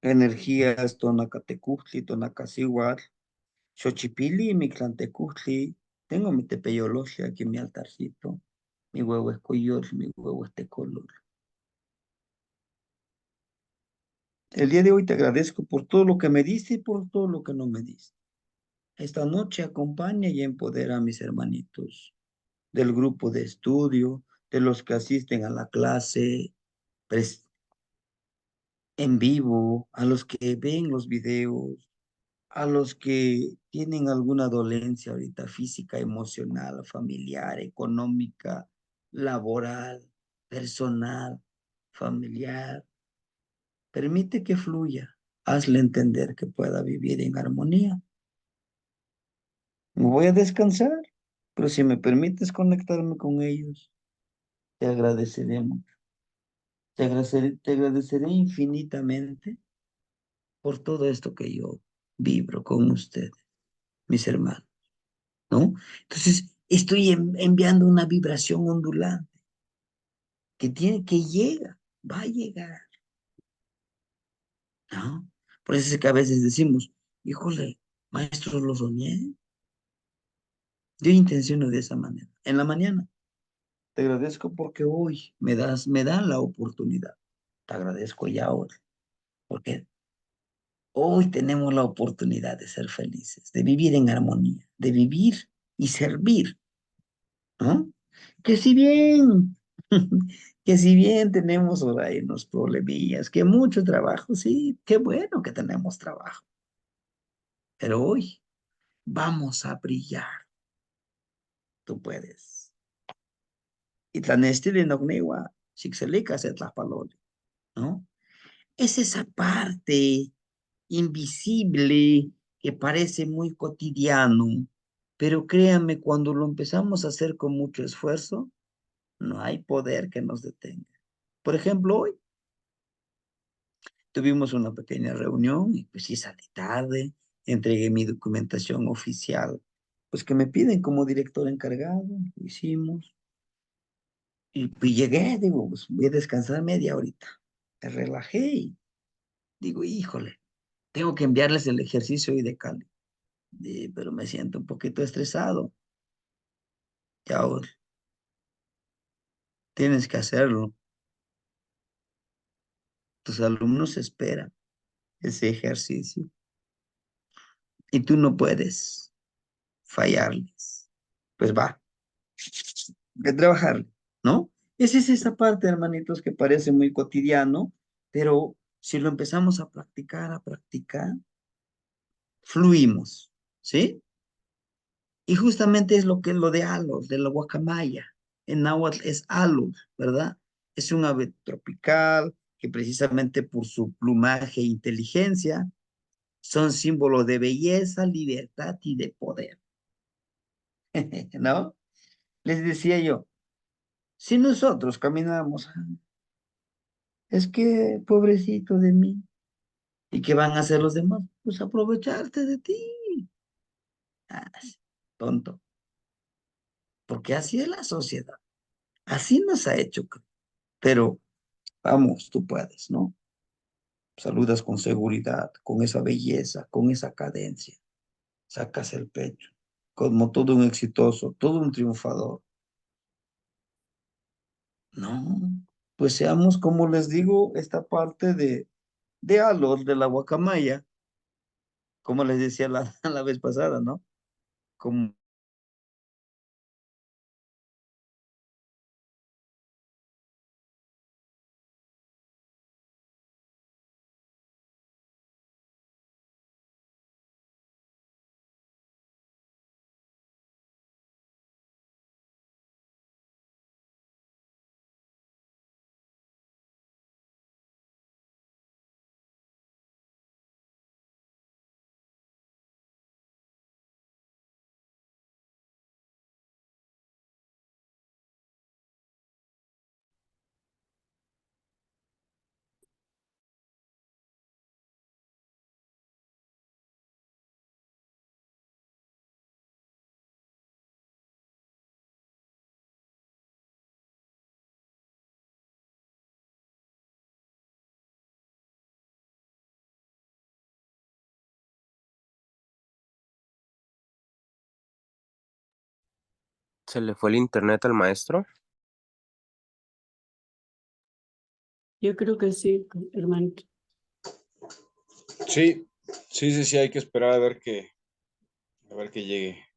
energías, tonacatecutli, tonacasihuatl, xochipili, mictlantecutli. Tengo mi tepeyolosli aquí en mi altarcito. Mi huevo es coyotl, mi huevo es tecolor. El día de hoy te agradezco por todo lo que me diste y por todo lo que no me diste. Esta noche acompaña y empodera a mis hermanitos del grupo de estudio, de los que asisten a la clase en vivo, a los que ven los videos, a los que tienen alguna dolencia ahorita física, emocional, familiar, económica, laboral, personal, familiar. Permite que fluya. Hazle entender que pueda vivir en armonía. Me voy a descansar, pero si me permites conectarme con ellos, te agradeceré mucho. Te agradeceré infinitamente por todo esto que yo vibro con ustedes, mis hermanos, ¿no? Entonces, estoy enviando una vibración ondulante que llega, va a llegar, ¿no? Por eso es que a veces decimos, híjole, maestros, lo soñé. Yo intenciono de esa manera. En la mañana, te agradezco porque hoy me dan la oportunidad. Te agradezco ya ahora, porque hoy tenemos la oportunidad de ser felices, de vivir en armonía, de vivir y servir, ¿no? Que si bien, que si bien tenemos por ahí unos problemillas, que mucho trabajo, sí, qué bueno que tenemos trabajo, pero hoy vamos a brillar, tú puedes. Y tan estilo nogniwa, xixelica se tlaspaloli, ¿no? Es esa parte invisible que parece muy cotidiano, pero créanme, cuando lo empezamos a hacer con mucho esfuerzo, no hay poder que nos detenga. Por ejemplo, hoy tuvimos una pequeña reunión y pues sí salí tarde, entregué mi documentación oficial, pues que me piden como director encargado, lo hicimos. Y pues llegué, digo, pues voy a descansar media horita. Me relajé y digo, híjole, tengo que enviarles el ejercicio hoy de Cali. Pero me siento un poquito estresado. Y ahora tienes que hacerlo. Tus alumnos esperan ese ejercicio y tú no puedes fallarles. Pues va, que trabajar, ¿no? Es esa parte, hermanitos, que parece muy cotidiano, pero si lo empezamos a practicar, fluimos, ¿sí? Y justamente es lo que es lo de Alos, de la guacamaya. En náhuatl es Alos, ¿verdad? Es un ave tropical que precisamente por su plumaje e inteligencia son símbolo de belleza, libertad y de poder, ¿no? Les decía yo, si nosotros caminamos, es que pobrecito de mí, ¿y qué van a hacer los demás? Pues aprovecharte de ti. Ah, sí, tonto, porque así es la sociedad, así nos ha hecho, pero vamos, tú puedes, ¿no? Saludas con seguridad, con esa belleza, con esa cadencia. sacas el pecho, como todo un exitoso, todo un triunfador. No, pues seamos, como les digo, esta parte de Alor, de la guacamaya, como les decía la, la vez pasada, ¿no? Como ¿Se le fue el internet al maestro? Yo creo que sí, hermanito. Sí, sí, hay que esperar a ver que llegue.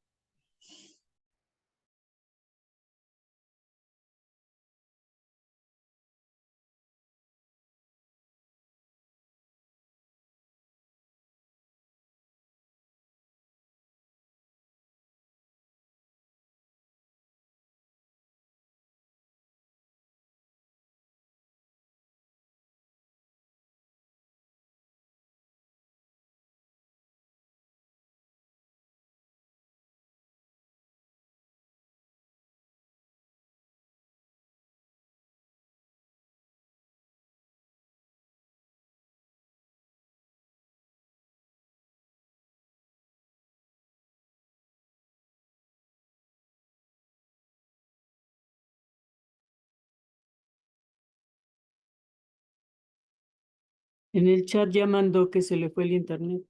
En el chat ya mandó que se le fue el internet.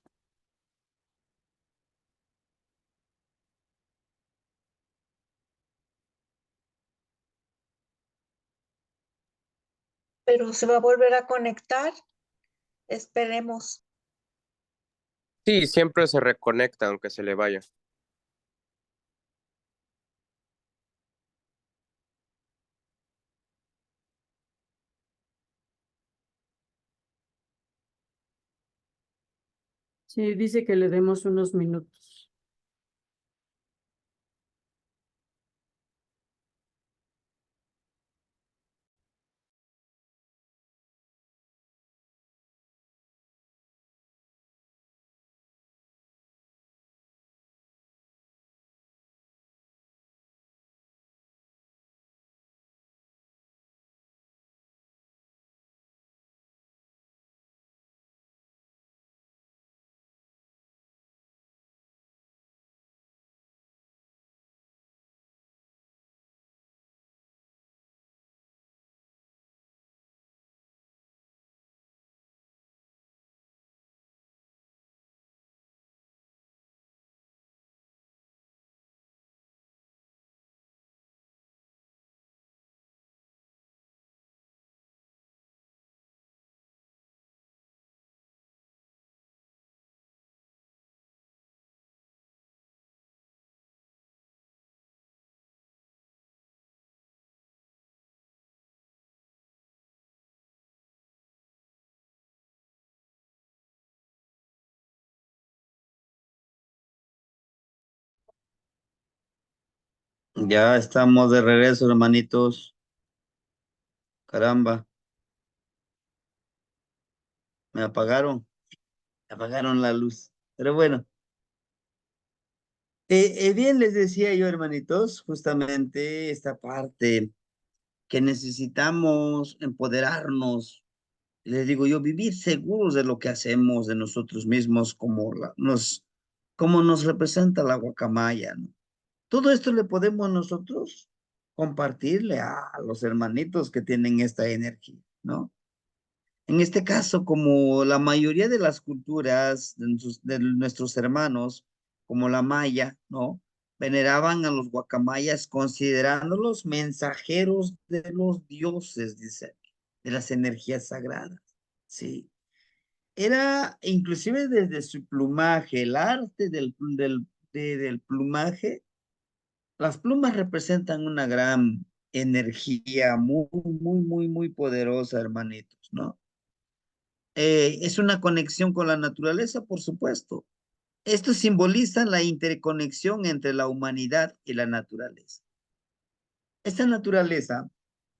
Pero se va a volver a conectar. Esperemos. Sí, siempre se reconecta aunque se le vaya. Sí, dice que le demos unos minutos. ya estamos de regreso, hermanitos. Caramba, me apagaron la luz. Pero bueno, bien les decía yo, hermanitos, justamente esta parte que necesitamos empoderarnos, les digo yo, vivir seguros de lo que hacemos, de nosotros mismos, como nos representa la guacamaya, ¿no? Todo esto le podemos nosotros compartirle a los hermanitos que tienen esta energía, ¿no? En este caso, como la mayoría de las culturas de nuestros hermanos como la maya, ¿no? Veneraban a los guacamayas considerándolos mensajeros de los dioses, dice, de las energías sagradas, ¿sí? Era inclusive desde su plumaje, el arte del plumaje. Las plumas representan una gran energía muy, muy, muy, muy poderosa, hermanitos, ¿no? Es una conexión con la naturaleza, por supuesto. Esto simboliza la interconexión entre la humanidad y la naturaleza. Esta naturaleza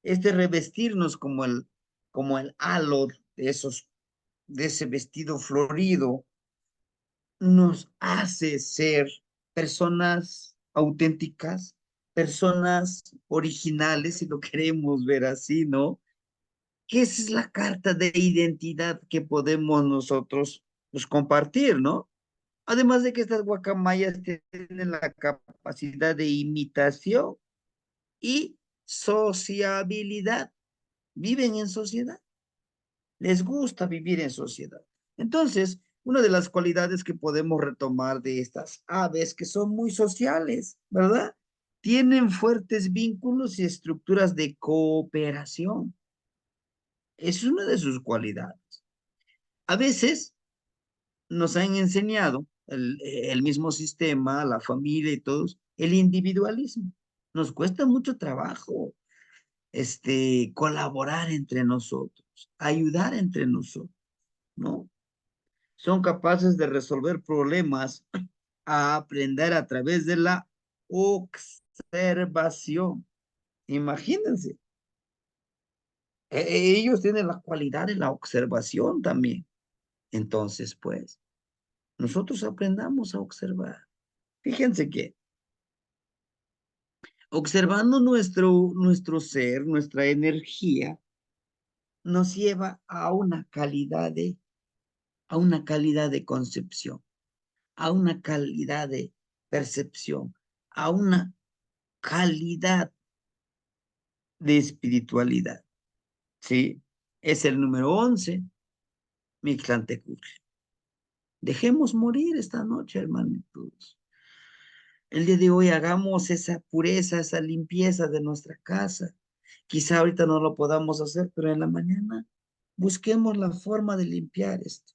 es de revestirnos como el halo de ese vestido florido, nos hace ser personas auténticas, personas originales, si lo queremos ver así, ¿no? Que esa es la carta de identidad que podemos nosotros pues, compartir, ¿no? Además de que estas guacamayas tienen la capacidad de imitación y sociabilidad. Viven en sociedad, les gusta vivir en sociedad. Entonces, una de las cualidades que podemos retomar de estas aves que son muy sociales, ¿verdad? Tienen fuertes vínculos y estructuras de cooperación. Es una de sus cualidades. A veces nos han enseñado el mismo sistema, la familia y todos, el individualismo. Nos cuesta mucho trabajo colaborar entre nosotros, ayudar entre nosotros, ¿no? Son capaces de resolver problemas a aprender a través de la observación. Imagínense, ellos tienen la cualidad de la observación también. Entonces, pues, nosotros aprendamos a observar. Fíjense que observando nuestro ser, nuestra energía, nos lleva a una calidad de concepción, a una calidad de percepción, a una calidad de espiritualidad, ¿sí? Es el número 11, Mictlantecutli. Dejemos morir esta noche, hermanitos. El día de hoy hagamos esa pureza, esa limpieza de nuestra casa. Quizá ahorita no lo podamos hacer, pero en la mañana busquemos la forma de limpiar esto.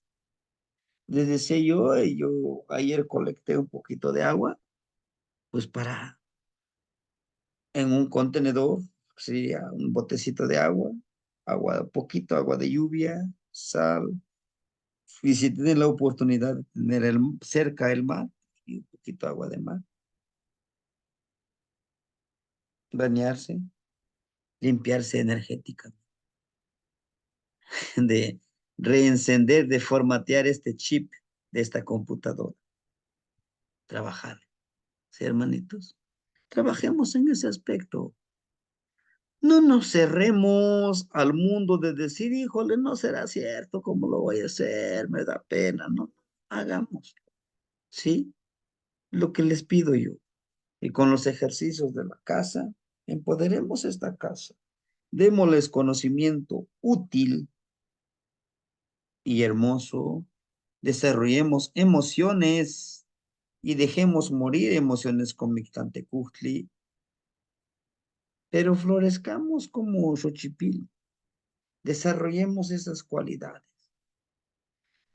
Les decía yo ayer colecté un poquito de agua, pues para en un contenedor, sí, un botecito de agua, poquito agua de lluvia, sal, y si tienen la oportunidad de tener cerca el mar, y un poquito agua de mar, bañarse, limpiarse energéticamente, de reencender, de formatear este chip de esta computadora, trabajar, ¿sí, hermanitos? Trabajemos en ese aspecto. No nos cerremos al mundo de decir, híjole, no será cierto, ¿cómo lo voy a hacer? Me da pena, ¿no? Hagamos, ¿sí? Lo que les pido yo. Y con los ejercicios de la casa, empoderemos esta casa. Démosles conocimiento útil y hermoso. Desarrollemos emociones y dejemos morir emociones con Mictlantecutli, pero florezcamos como Xochipilli. Desarrollemos esas cualidades.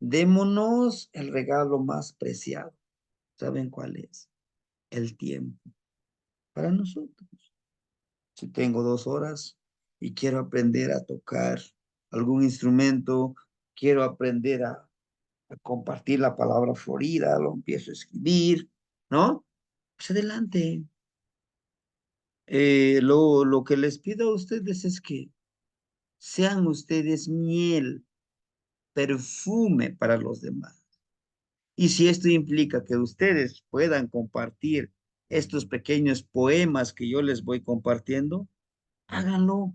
Démonos el regalo más preciado. ¿Saben cuál es? El tiempo. Para nosotros. Si tengo 2 horas y quiero aprender a tocar algún instrumento, quiero aprender a compartir la palabra florida, lo empiezo a escribir, ¿no? Pues adelante. Lo que les pido a ustedes es que sean ustedes miel, perfume para los demás. Y si esto implica que ustedes puedan compartir estos pequeños poemas que yo les voy compartiendo, háganlo,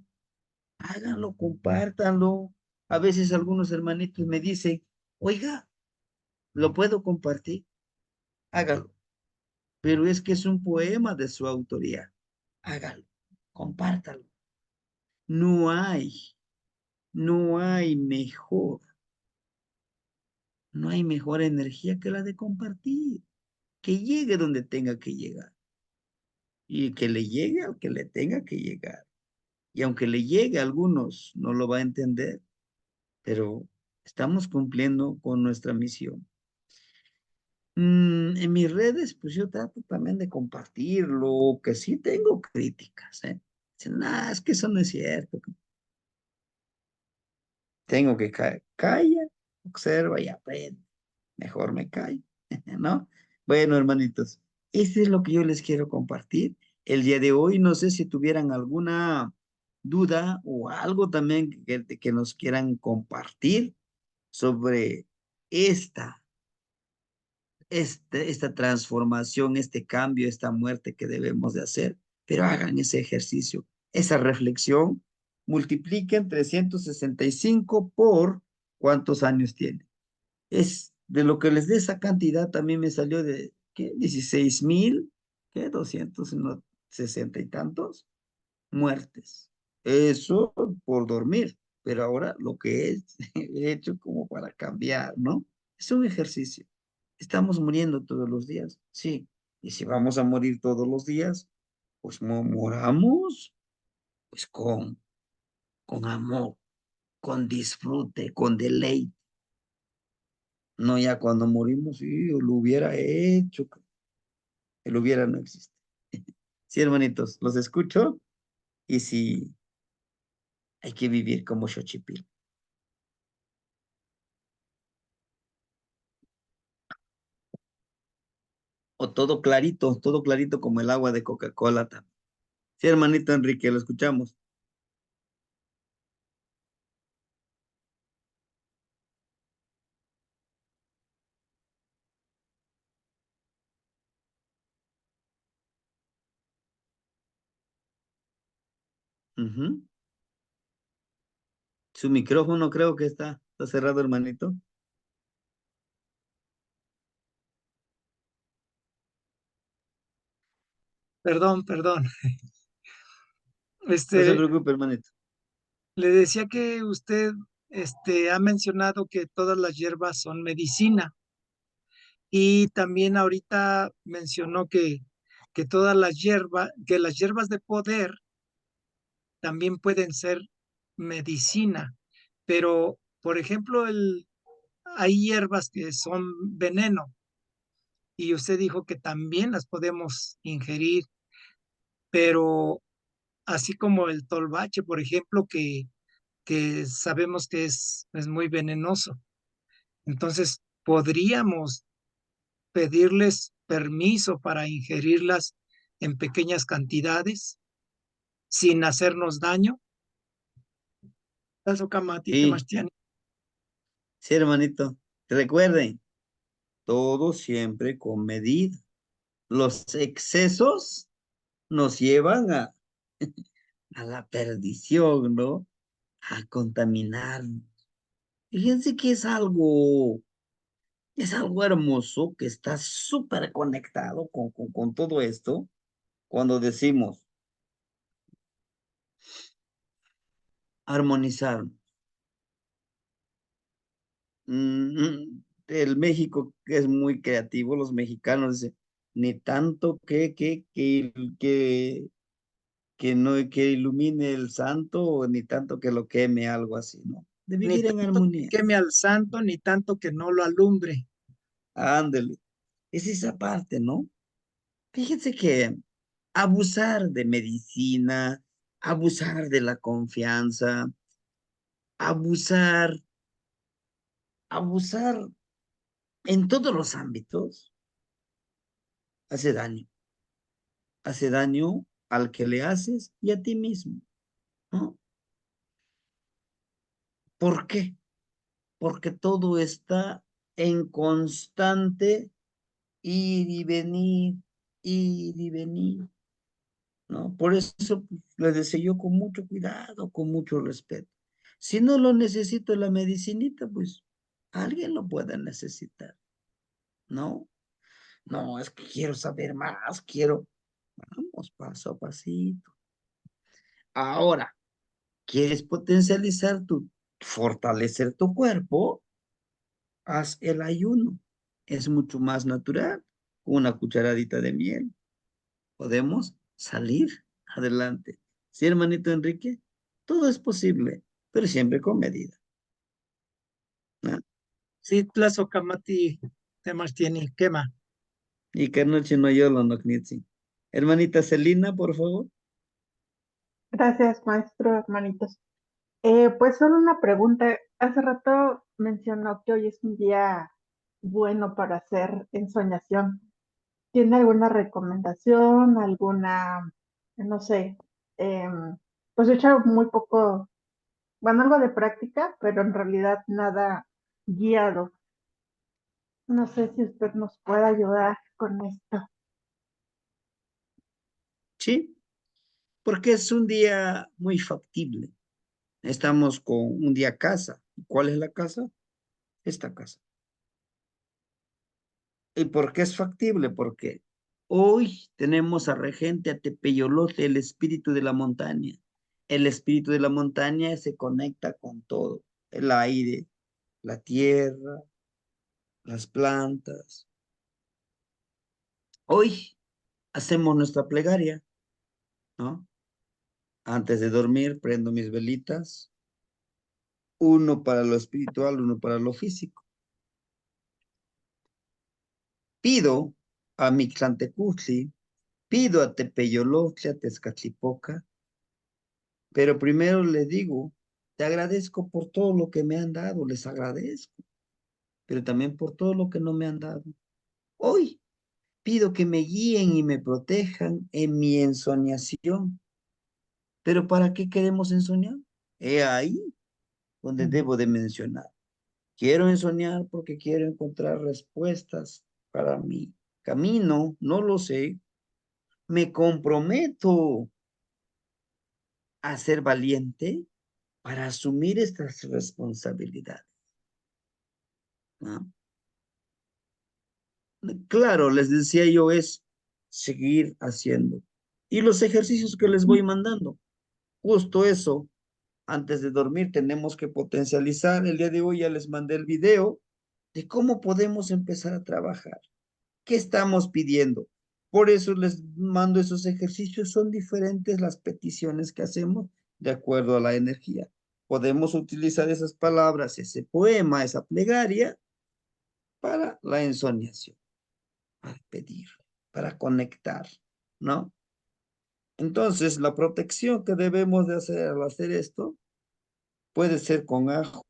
háganlo, compártanlo. A veces algunos hermanitos me dicen, oiga, ¿lo puedo compartir? Hágalo. Pero es que es un poema de su autoría. Hágalo, compártalo. No hay, no hay mejor, no hay mejor energía que la de compartir. que llegue donde tenga que llegar. Y que le llegue al que le tenga que llegar. Y aunque le llegue a algunos, no lo va a entender, pero estamos cumpliendo con nuestra misión. En mis redes, pues yo trato también de compartirlo, que sí tengo críticas, ¿eh? Dicen, nah, es que eso no es cierto. Tengo que calla, observa y aprende. Mejor me callo, ¿no? Bueno, hermanitos, eso es lo que yo les quiero compartir el día de hoy. No sé si tuvieran alguna duda o algo también que nos quieran compartir sobre esta esta transformación, este cambio, esta muerte que debemos de hacer, pero hagan ese ejercicio, esa reflexión, multipliquen 365 por cuántos años tiene. Es de lo que les dé esa cantidad, también me salió de, ¿qué? 16,000, ¿qué? 260 y tantos muertes. Eso por dormir, pero ahora lo que he hecho como para cambiar, ¿no? Es un ejercicio. ¿Estamos muriendo todos los días? Sí. Y si vamos a morir todos los días, pues moramos pues con amor, con disfrute, con deleite. No ya cuando morimos, sí, yo lo hubiera hecho. El hubiera no existe. Sí, hermanitos, los escucho y sí, hay que vivir como Xochipil. O todo clarito como el agua de Coca-Cola también. Sí, hermanito Enrique, lo escuchamos. Ujú. Su micrófono creo que está cerrado, hermanito. Perdón, perdón. No se Este, preocupe, hermanito. le decía que usted, ha mencionado que todas las hierbas son medicina y también ahorita mencionó que todas las hierbas, que las hierbas de poder también pueden ser medicina, pero, por ejemplo, hay hierbas que son veneno y usted dijo que también las podemos ingerir, pero así como el tolvache, por ejemplo, que sabemos que es muy venenoso. Entonces, podríamos pedirles permiso para ingerirlas en pequeñas cantidades sin hacernos daño. Sí, sí, hermanito. Recuerden, todo siempre con medida. Los excesos nos llevan a la perdición, ¿no? A contaminar. Fíjense que es algo hermoso que está súper conectado con todo esto. Cuando decimos armonizar, el México que es muy creativo, los mexicanos dicen, ni tanto que no que ilumine el santo, ni tanto que lo queme, algo así, ¿no? De ni vivir en tanto que armonía. queme al santo, ni tanto que no lo alumbre. Ándele. Es esa parte, ¿no? Fíjense que abusar de medicina, abusar de la confianza, abusar, abusar en todos los ámbitos, hace daño. Hace daño al que le haces y a ti mismo, ¿no? ¿Por qué? Porque todo está en constante ir y venir, ¿no? Por eso pues, les decía yo con mucho cuidado, con mucho respeto. Si no lo necesito la medicinita, pues alguien lo puede necesitar, ¿no? No, es que quiero saber más, vamos paso a pasito. Ahora, ¿quieres fortalecer tu cuerpo? Haz el ayuno. Es mucho más natural. con una cucharadita de miel, podemos salir adelante. ¿Sí, hermanito Enrique? Todo es posible, pero siempre con medida. ¿No? Sí, Tlazo Kamati Temartieni, quema. Y que noche no yo lo no knitsi. Hermanita Celina, por favor. Gracias, maestro, hermanitos. Pues solo una pregunta. Hace rato mencionó que hoy es un día bueno para hacer ensoñación. ¿Tiene alguna recomendación, alguna, no sé, pues he hecho muy poco, bueno, algo de práctica, pero en realidad nada guiado. No sé si usted nos puede ayudar con esto. Sí, porque es un día muy factible. Estamos con un día casa. ¿Cuál es la casa? Esta casa. ¿Y por qué es factible? Porque hoy tenemos a regente a Tepeyolote, el espíritu de la montaña. El espíritu de la montaña se conecta con todo. El aire, la tierra, las plantas. Hoy hacemos nuestra plegaria, ¿no? Antes de dormir, prendo mis velitas, uno para lo espiritual, uno para lo físico. Pido a Mictlantecutli, pido a Tepeyolotli, a Tezcatlipoca, pero primero les digo, te agradezco por todo lo que me han dado, les agradezco, pero también por todo lo que no me han dado. Hoy pido que me guíen y me protejan en mi ensoñación. ¿Pero para qué queremos ensoñar? He ahí donde debo de mencionar. Quiero ensoñar porque quiero encontrar respuestas para mi camino, no lo sé. Me comprometo a ser valiente para asumir estas responsabilidades, ¿no? Claro, les decía yo, es seguir haciendo. Y los ejercicios que les voy mandando, justo eso, antes de dormir tenemos que potencializar. El día de hoy ya les mandé el video de cómo podemos empezar a trabajar. ¿Qué estamos pidiendo? Por eso les mando esos ejercicios. Son diferentes las peticiones que hacemos de acuerdo a la energía. Podemos utilizar esas palabras, ese poema, esa plegaria para la ensoñación, para pedir, para conectar, ¿no? Entonces, la protección que debemos de hacer al hacer esto puede ser con ajo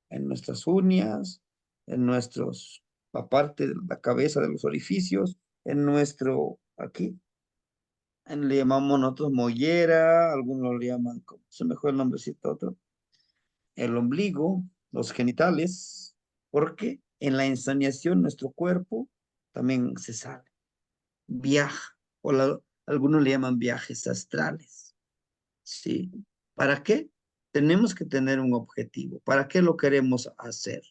en nuestras uñas, en nuestros, aparte de la cabeza de los orificios, en nuestro, aquí, le llamamos nosotros mollera, algunos le llaman, como se me fue el nombrecito otro, el ombligo, los genitales, porque en la ensoñación nuestro cuerpo también se sale, viaja, algunos le llaman viajes astrales, ¿sí? ¿Para qué? Tenemos que tener un objetivo. ¿Para qué lo queremos hacer?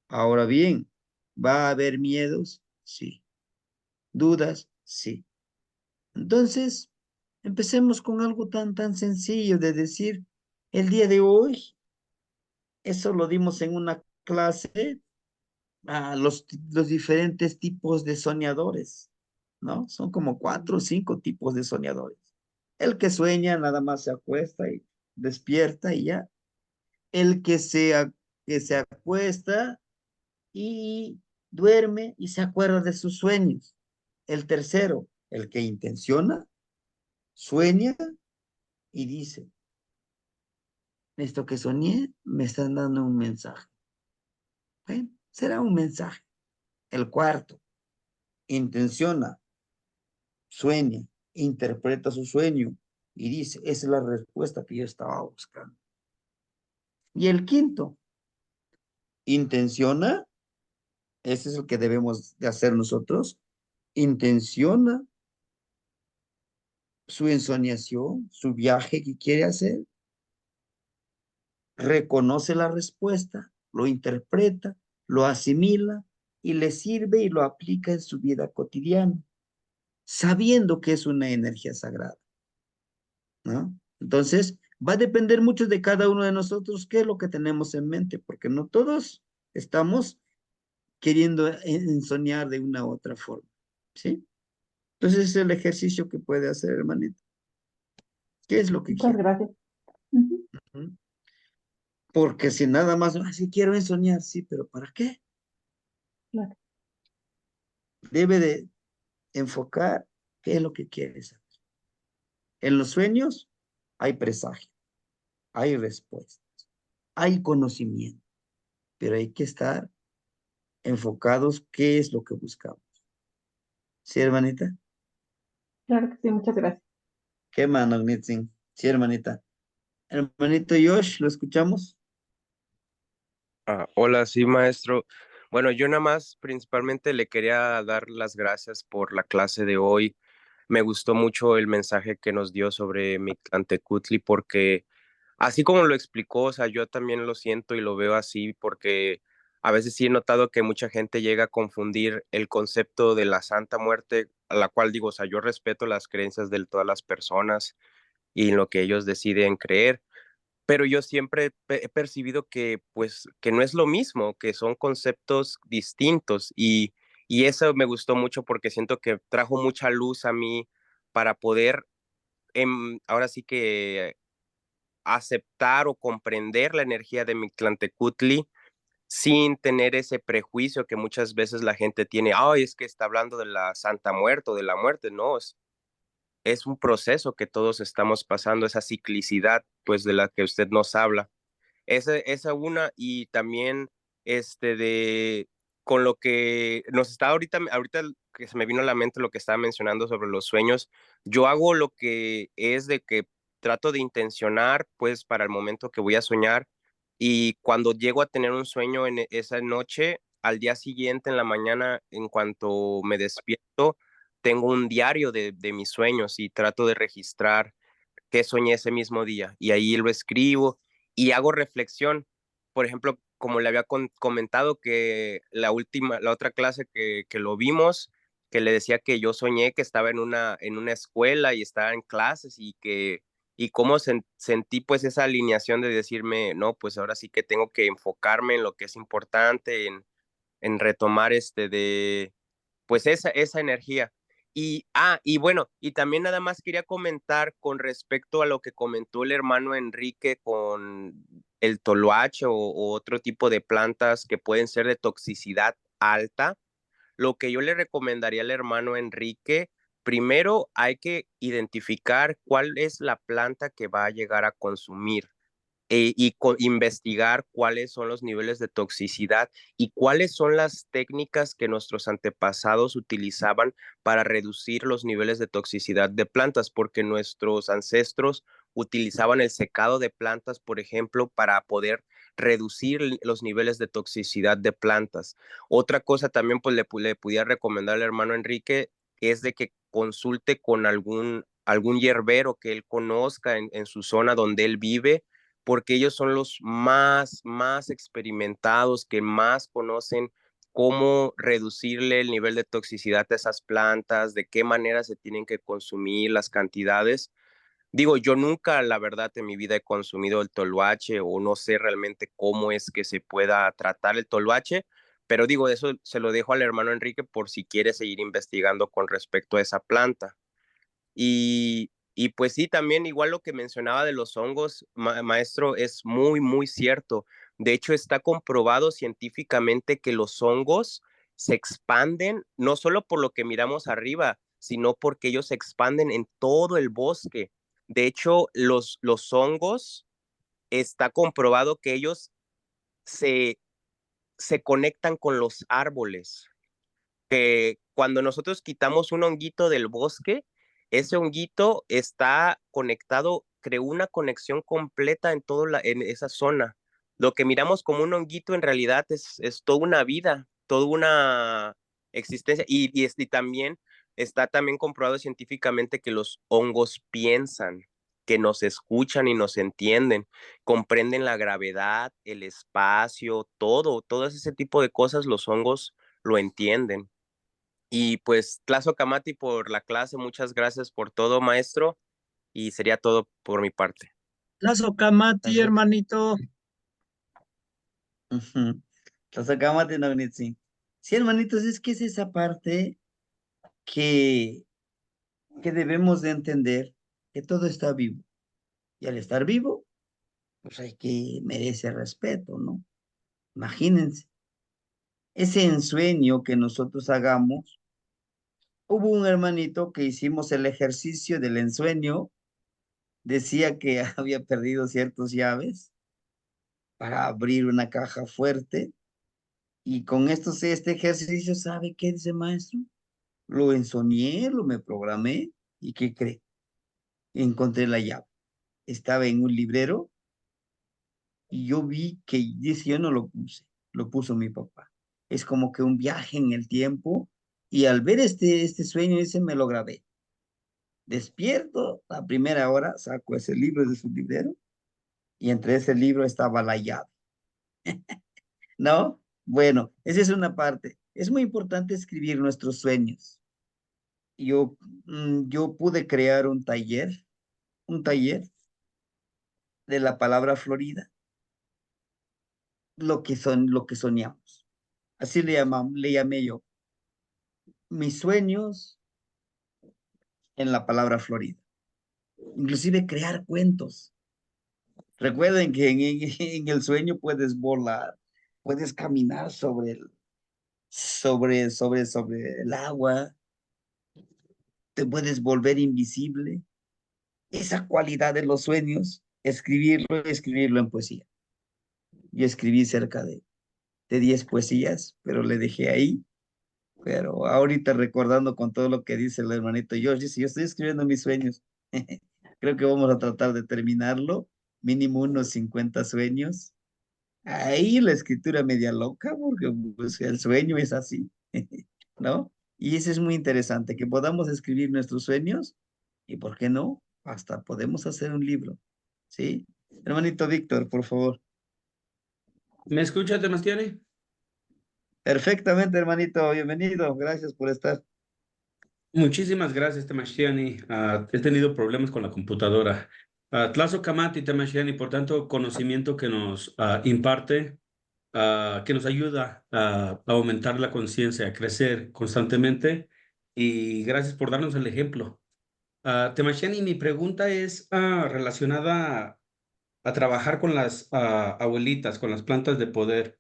Ahora bien, ¿va a haber miedos? Sí. ¿Dudas? Sí. Entonces, empecemos con algo tan sencillo de decir, el día de hoy, eso lo dimos en una clase, a los diferentes tipos de soñadores, ¿no? Son como 4 o 5 tipos de soñadores. El que sueña nada más se acuesta y despierta y ya. El que se acuesta y duerme y se acuerda de sus sueños. El tercero, el que intenciona, sueña y dice, esto que soñé me están dando un mensaje. Bueno, será un mensaje. El cuarto, intenciona, sueña, interpreta su sueño y dice, esa es la respuesta que yo estaba buscando. Y el quinto, intenciona, ese es el que debemos de hacer nosotros, intenciona su ensoñación, su viaje que quiere hacer, reconoce la respuesta, lo interpreta, lo asimila y le sirve y lo aplica en su vida cotidiana, sabiendo que es una energía sagrada, ¿no? Entonces, va a depender mucho de cada uno de nosotros qué es lo que tenemos en mente, porque no todos estamos queriendo ensoñar de una u otra forma, ¿sí? Entonces es el ejercicio que puede hacer, hermanito. ¿Qué es lo que Muchas quiere? gracias. Ujú. ¿Mm? Porque si nada más, si quiero ensoñar, sí, pero ¿para qué? Claro, Debe de enfocar qué es lo que quieres hacer. En los sueños hay presagio, hay respuestas, hay conocimiento, pero hay que estar enfocados qué es lo que buscamos. ¿Sí, hermanita? claro que sí, muchas gracias. ¿Qué mano, Nitzin? Sí, hermanita. Hermanito Josh, ¿lo escuchamos? Hola, sí, maestro. Bueno, yo nada más principalmente le quería dar las gracias por la clase de hoy. Me gustó mucho el mensaje que nos dio sobre Mictlantecutli porque así como lo explicó, o sea, yo también lo siento y lo veo así porque a veces sí he notado que mucha gente llega a confundir el concepto de la Santa Muerte, a la cual digo, o sea, yo respeto las creencias de todas las personas y en lo que ellos deciden creer, pero yo siempre he percibido que, pues, que no es lo mismo, que son conceptos distintos y eso me gustó mucho porque siento que trajo mucha luz a mí para poder, ahora sí que aceptar o comprender la energía de Mictlantecutli sin tener ese prejuicio que muchas veces la gente tiene, ay, es que está hablando de la Santa Muerte o de la muerte, no, es un proceso que todos estamos pasando, esa ciclicidad, pues, de la que usted nos habla. Esa una, y también de con lo que nos está ahorita que se me vino a la mente lo que estaba mencionando sobre los sueños, yo hago lo que es de que trato de intencionar pues para el momento que voy a soñar y cuando llego a tener un sueño en esa noche, al día siguiente en la mañana, en cuanto me despierto, tengo un diario de mis sueños y trato de registrar qué soñé ese mismo día y ahí lo escribo y hago reflexión. Por ejemplo, como le había comentado que la otra clase que lo vimos, que le decía que yo soñé que estaba en una escuela y estaba en clases y cómo sentí pues esa alineación de decirme, no, pues ahora sí que tengo que enfocarme en lo que es importante, en retomar pues esa energía. Y bueno, y también nada más quería comentar con respecto a lo que comentó el hermano Enrique con el toloache o otro tipo de plantas que pueden ser de toxicidad alta. Lo que yo le recomendaría al hermano Enrique, primero hay que identificar cuál es la planta que va a llegar a consumir investigar cuáles son los niveles de toxicidad y cuáles son las técnicas que nuestros antepasados utilizaban para reducir los niveles de toxicidad de plantas, porque nuestros ancestros utilizaban el secado de plantas, por ejemplo, para poder reducir los niveles de toxicidad de plantas. Otra cosa también, pues le pudiera recomendar al hermano Enrique, es de que consulte con algún hierbero que él conozca en su zona donde él vive, porque ellos son los más experimentados, que más conocen cómo reducirle el nivel de toxicidad a esas plantas, de qué manera se tienen que consumir las cantidades. Digo, yo nunca, la verdad, en mi vida he consumido el toloache o no sé realmente cómo es que se pueda tratar el toloache, pero digo, eso se lo dejo al hermano Enrique por si quiere seguir investigando con respecto a esa planta. Y pues sí, también igual lo que mencionaba de los hongos, maestro, es muy cierto. De hecho, está comprobado científicamente que los hongos se expanden no solo por lo que miramos arriba, sino porque ellos se expanden en todo el bosque. De hecho, los hongos, está comprobado que ellos se, se conectan con los árboles, que cuando nosotros quitamos un honguito del bosque, ese honguito está conectado, creó una conexión completa en esa zona. Lo que miramos como un honguito en realidad es toda una vida, toda una existencia. Y también está también comprobado científicamente que los hongos piensan, que nos escuchan y nos entienden, comprenden la gravedad, el espacio, todo ese tipo de cosas los hongos lo entienden. Y pues, Kamati por la clase, muchas gracias por todo, maestro, y sería todo por mi parte. Lazo Kamati, hermanito. Ujú. Entonces, acá, Mati, no, Nitzin. Sí, hermanitos, es que es esa parte que, que debemos de entender que todo está vivo. Y al estar vivo, pues hay que merece respeto, ¿no? Imagínense, ese ensueño que nosotros hagamos, hubo un hermanito que hicimos el ejercicio del ensueño, decía que había perdido ciertas llaves para abrir una caja fuerte, y con este ejercicio, ¿sabe qué dice maestro? Lo ensoñé, lo me programé, ¿y qué cree? Encontré la llave. Estaba en un librero y yo vi que, dice, yo no lo puse, lo puso mi papá. Es como que un viaje en el tiempo, y al ver este sueño, ese me lo grabé. Despierto, a primera hora, saco ese libro de su librero, y entre ese libro estaba la llave, ¿no? Bueno, esa es una parte. Es muy importante escribir nuestros sueños. Yo, yo pude crear un taller de la palabra Florida, lo que soñamos. Así le llamé yo, mis sueños en la palabra Florida. Inclusive crear cuentos. Recuerden que en el sueño puedes volar, puedes caminar sobre el agua, te puedes volver invisible. Esa cualidad de los sueños, escribirlo en poesía. Yo escribí cerca de 10 poesías, pero le dejé ahí. Pero ahorita recordando con todo lo que dice el hermanito George, dice, yo estoy escribiendo mis sueños. Creo que vamos a tratar de terminarlo, mínimo unos 50 sueños. Ahí la escritura media loca, porque pues, el sueño es así, ¿no? Y eso es muy interesante, que podamos escribir nuestros sueños y, ¿por qué no? Hasta podemos hacer un libro, ¿sí? Hermanito Víctor, por favor. ¿Me escucha, Temastiani? Perfectamente, hermanito, bienvenido, gracias por estar. Muchísimas gracias, Temastiani. He tenido problemas con la computadora. Tlazo Kamati, Temastiani, por tanto, conocimiento que nos imparte, que nos ayuda a aumentar la conciencia, a crecer constantemente. Y gracias por darnos el ejemplo. Temastiani, mi pregunta es relacionada a trabajar con las abuelitas, con las plantas de poder.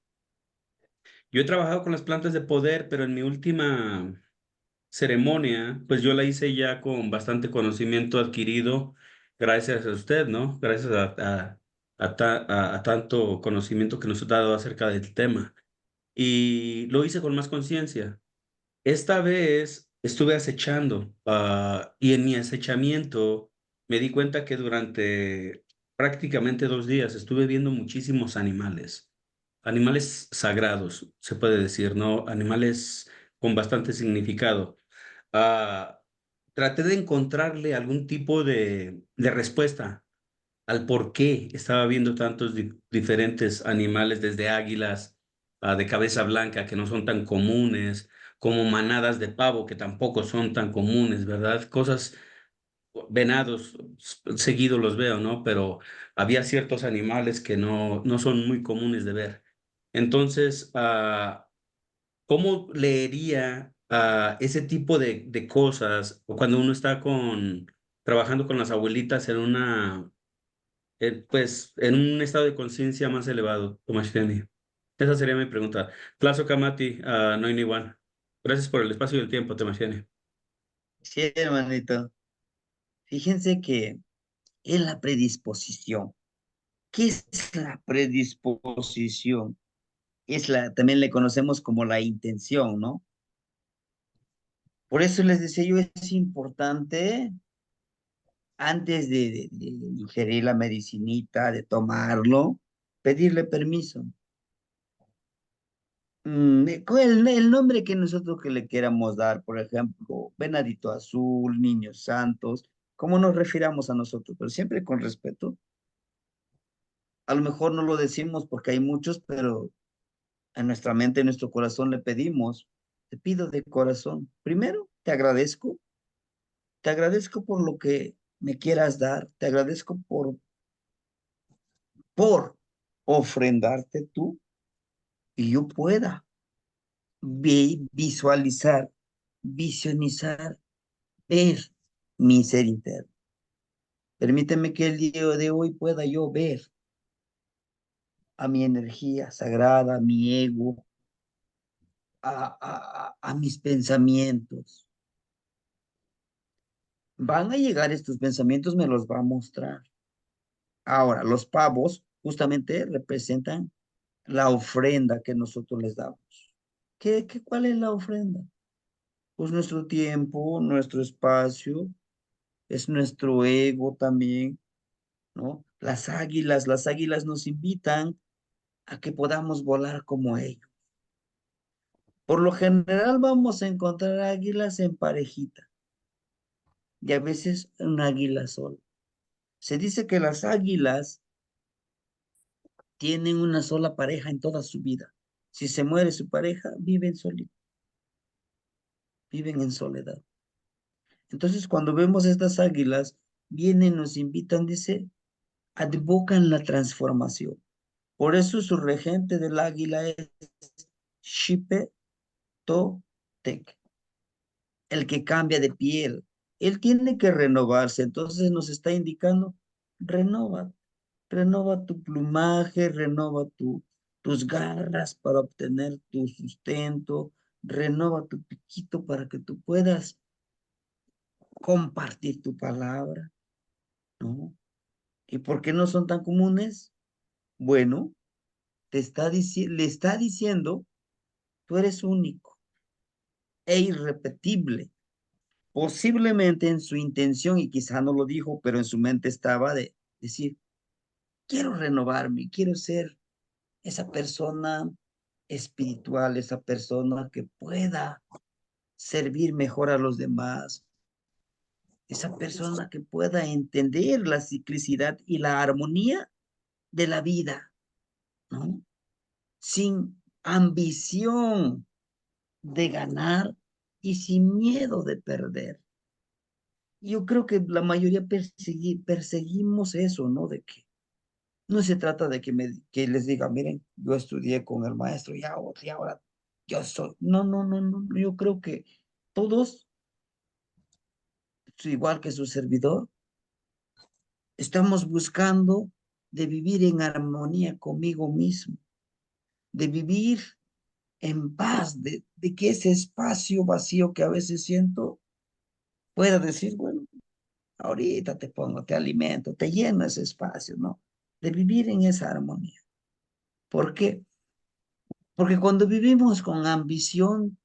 Yo he trabajado con las plantas de poder, pero en mi última ceremonia, pues yo la hice ya con bastante conocimiento adquirido gracias a usted, ¿no? Gracias a tanto conocimiento que nos ha dado acerca del tema. Y lo hice con más conciencia. Esta vez estuve acechando, y en mi acechamiento me di cuenta que durante prácticamente 2 días estuve viendo muchísimos animales, animales sagrados, se puede decir, ¿no? Animales con bastante significado. Ah, Traté de encontrarle algún tipo de respuesta al por qué estaba viendo tantos diferentes animales, desde águilas de cabeza blanca, que no son tan comunes, como manadas de pavo, que tampoco son tan comunes, ¿verdad? Cosas, venados, seguido los veo, ¿no? Pero había ciertos animales que no son muy comunes de ver. Entonces, ¿cómo leería ese tipo de cosas o cuando uno está trabajando con las abuelitas en pues, en un estado de conciencia más elevado, Tomás Fiani? Esa sería mi pregunta. Plazo Kamati, no igual. Gracias por el espacio y el tiempo, Tomás Fiani. Sí, hermanito. Fíjense que es la predisposición. ¿Qué es la predisposición? También le conocemos como la intención, ¿no? Por eso les decía yo, es importante antes de ingerir la medicinita, de tomarlo, pedirle permiso. Con el nombre que nosotros que le queramos dar, por ejemplo, Venadito Azul, Niños Santos, como nos refiramos a nosotros, pero siempre con respeto. A lo mejor no lo decimos porque hay muchos, pero en nuestra mente, en nuestro corazón le pedimos, te pido de corazón. Primero, te agradezco por lo que me quieras dar, te agradezco por ofrendarte tú y yo pueda. visualizar, visionizar, ver mi ser interno. Permíteme que el día de hoy pueda yo ver a mi energía sagrada, a mi ego, a mis pensamientos. Van a llegar estos pensamientos, me los va a mostrar. Ahora, los pavos justamente representan la ofrenda que nosotros les damos. ¿Cuál es la ofrenda? Pues nuestro tiempo, nuestro espacio, es nuestro ego también, ¿no? Las águilas nos invitan a que podamos volar como ellos. Por lo general vamos a encontrar águilas en parejita y a veces un águila sola. Se dice que las águilas tienen una sola pareja en toda su vida. Si se muere su pareja, viven solitos, viven en soledad. Entonces, cuando vemos estas águilas, vienen, nos invitan, dice, advocan la transformación. Por eso su regente del águila es Xipe Totec, el que cambia de piel. Él tiene que renovarse, entonces nos está indicando, renova, renova tu plumaje, renova tus garras para obtener tu sustento, renova tu piquito para que tú puedas compartir tu palabra, ¿no? ¿Y por qué no son tan comunes? Bueno, le está diciendo, tú eres único e irrepetible. Posiblemente en su intención, y quizá no lo dijo, pero en su mente estaba de decir, quiero renovarme, quiero ser esa persona espiritual, esa persona que pueda servir mejor a los demás, esa persona que pueda entender la ciclicidad y la armonía de la vida, ¿no? Sin ambición de ganar y sin miedo de perder. Yo creo que la mayoría perseguimos eso, ¿no? De que no se trata de que les diga, miren, yo estudié con el maestro y ahora yo soy. No, no, no, no. Yo creo que todos, igual que su servidor, estamos buscando de vivir en armonía conmigo mismo, de vivir en paz, de que ese espacio vacío que a veces siento pueda decir, bueno, ahorita te pongo, te alimento, te lleno ese espacio, ¿no? De vivir en esa armonía. ¿Por qué? Porque cuando vivimos con ambición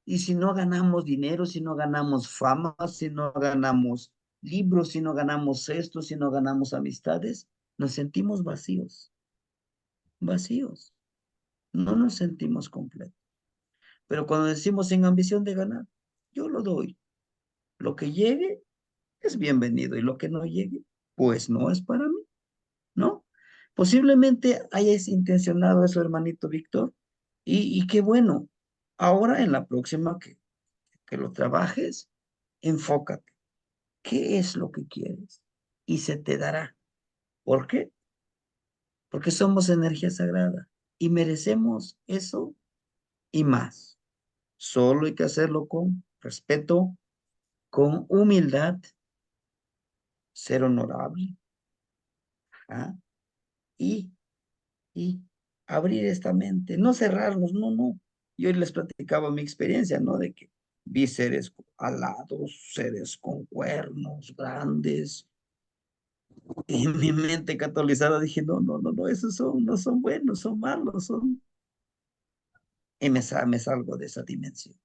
y si no ganamos dinero, si no ganamos fama, si no ganamos libros, si no ganamos esto, si no ganamos amistades, nos sentimos vacíos, vacíos. No nos sentimos completos. Pero cuando decimos sin ambición de ganar, yo lo doy. Lo que llegue es bienvenido y lo que no llegue, pues no es para mí, ¿no? Posiblemente hayas intencionado eso, hermanito Víctor, y qué bueno. Ahora en la próxima que lo trabajes, enfócate. ¿Qué es lo que quieres? Y se te dará. ¿Por qué? Porque somos energía sagrada y merecemos eso y más. Solo hay que hacerlo con respeto, con humildad, ser honorable, ¿ah? y, y abrir esta mente, no cerrarnos, no, no. Yo les platicaba mi experiencia, ¿no? De que vi seres alados, seres con cuernos grandes, y en mi mente catolizada dije, no, no, no, no, esos no son buenos, son malos, son... Y me salgo de esa dimensión.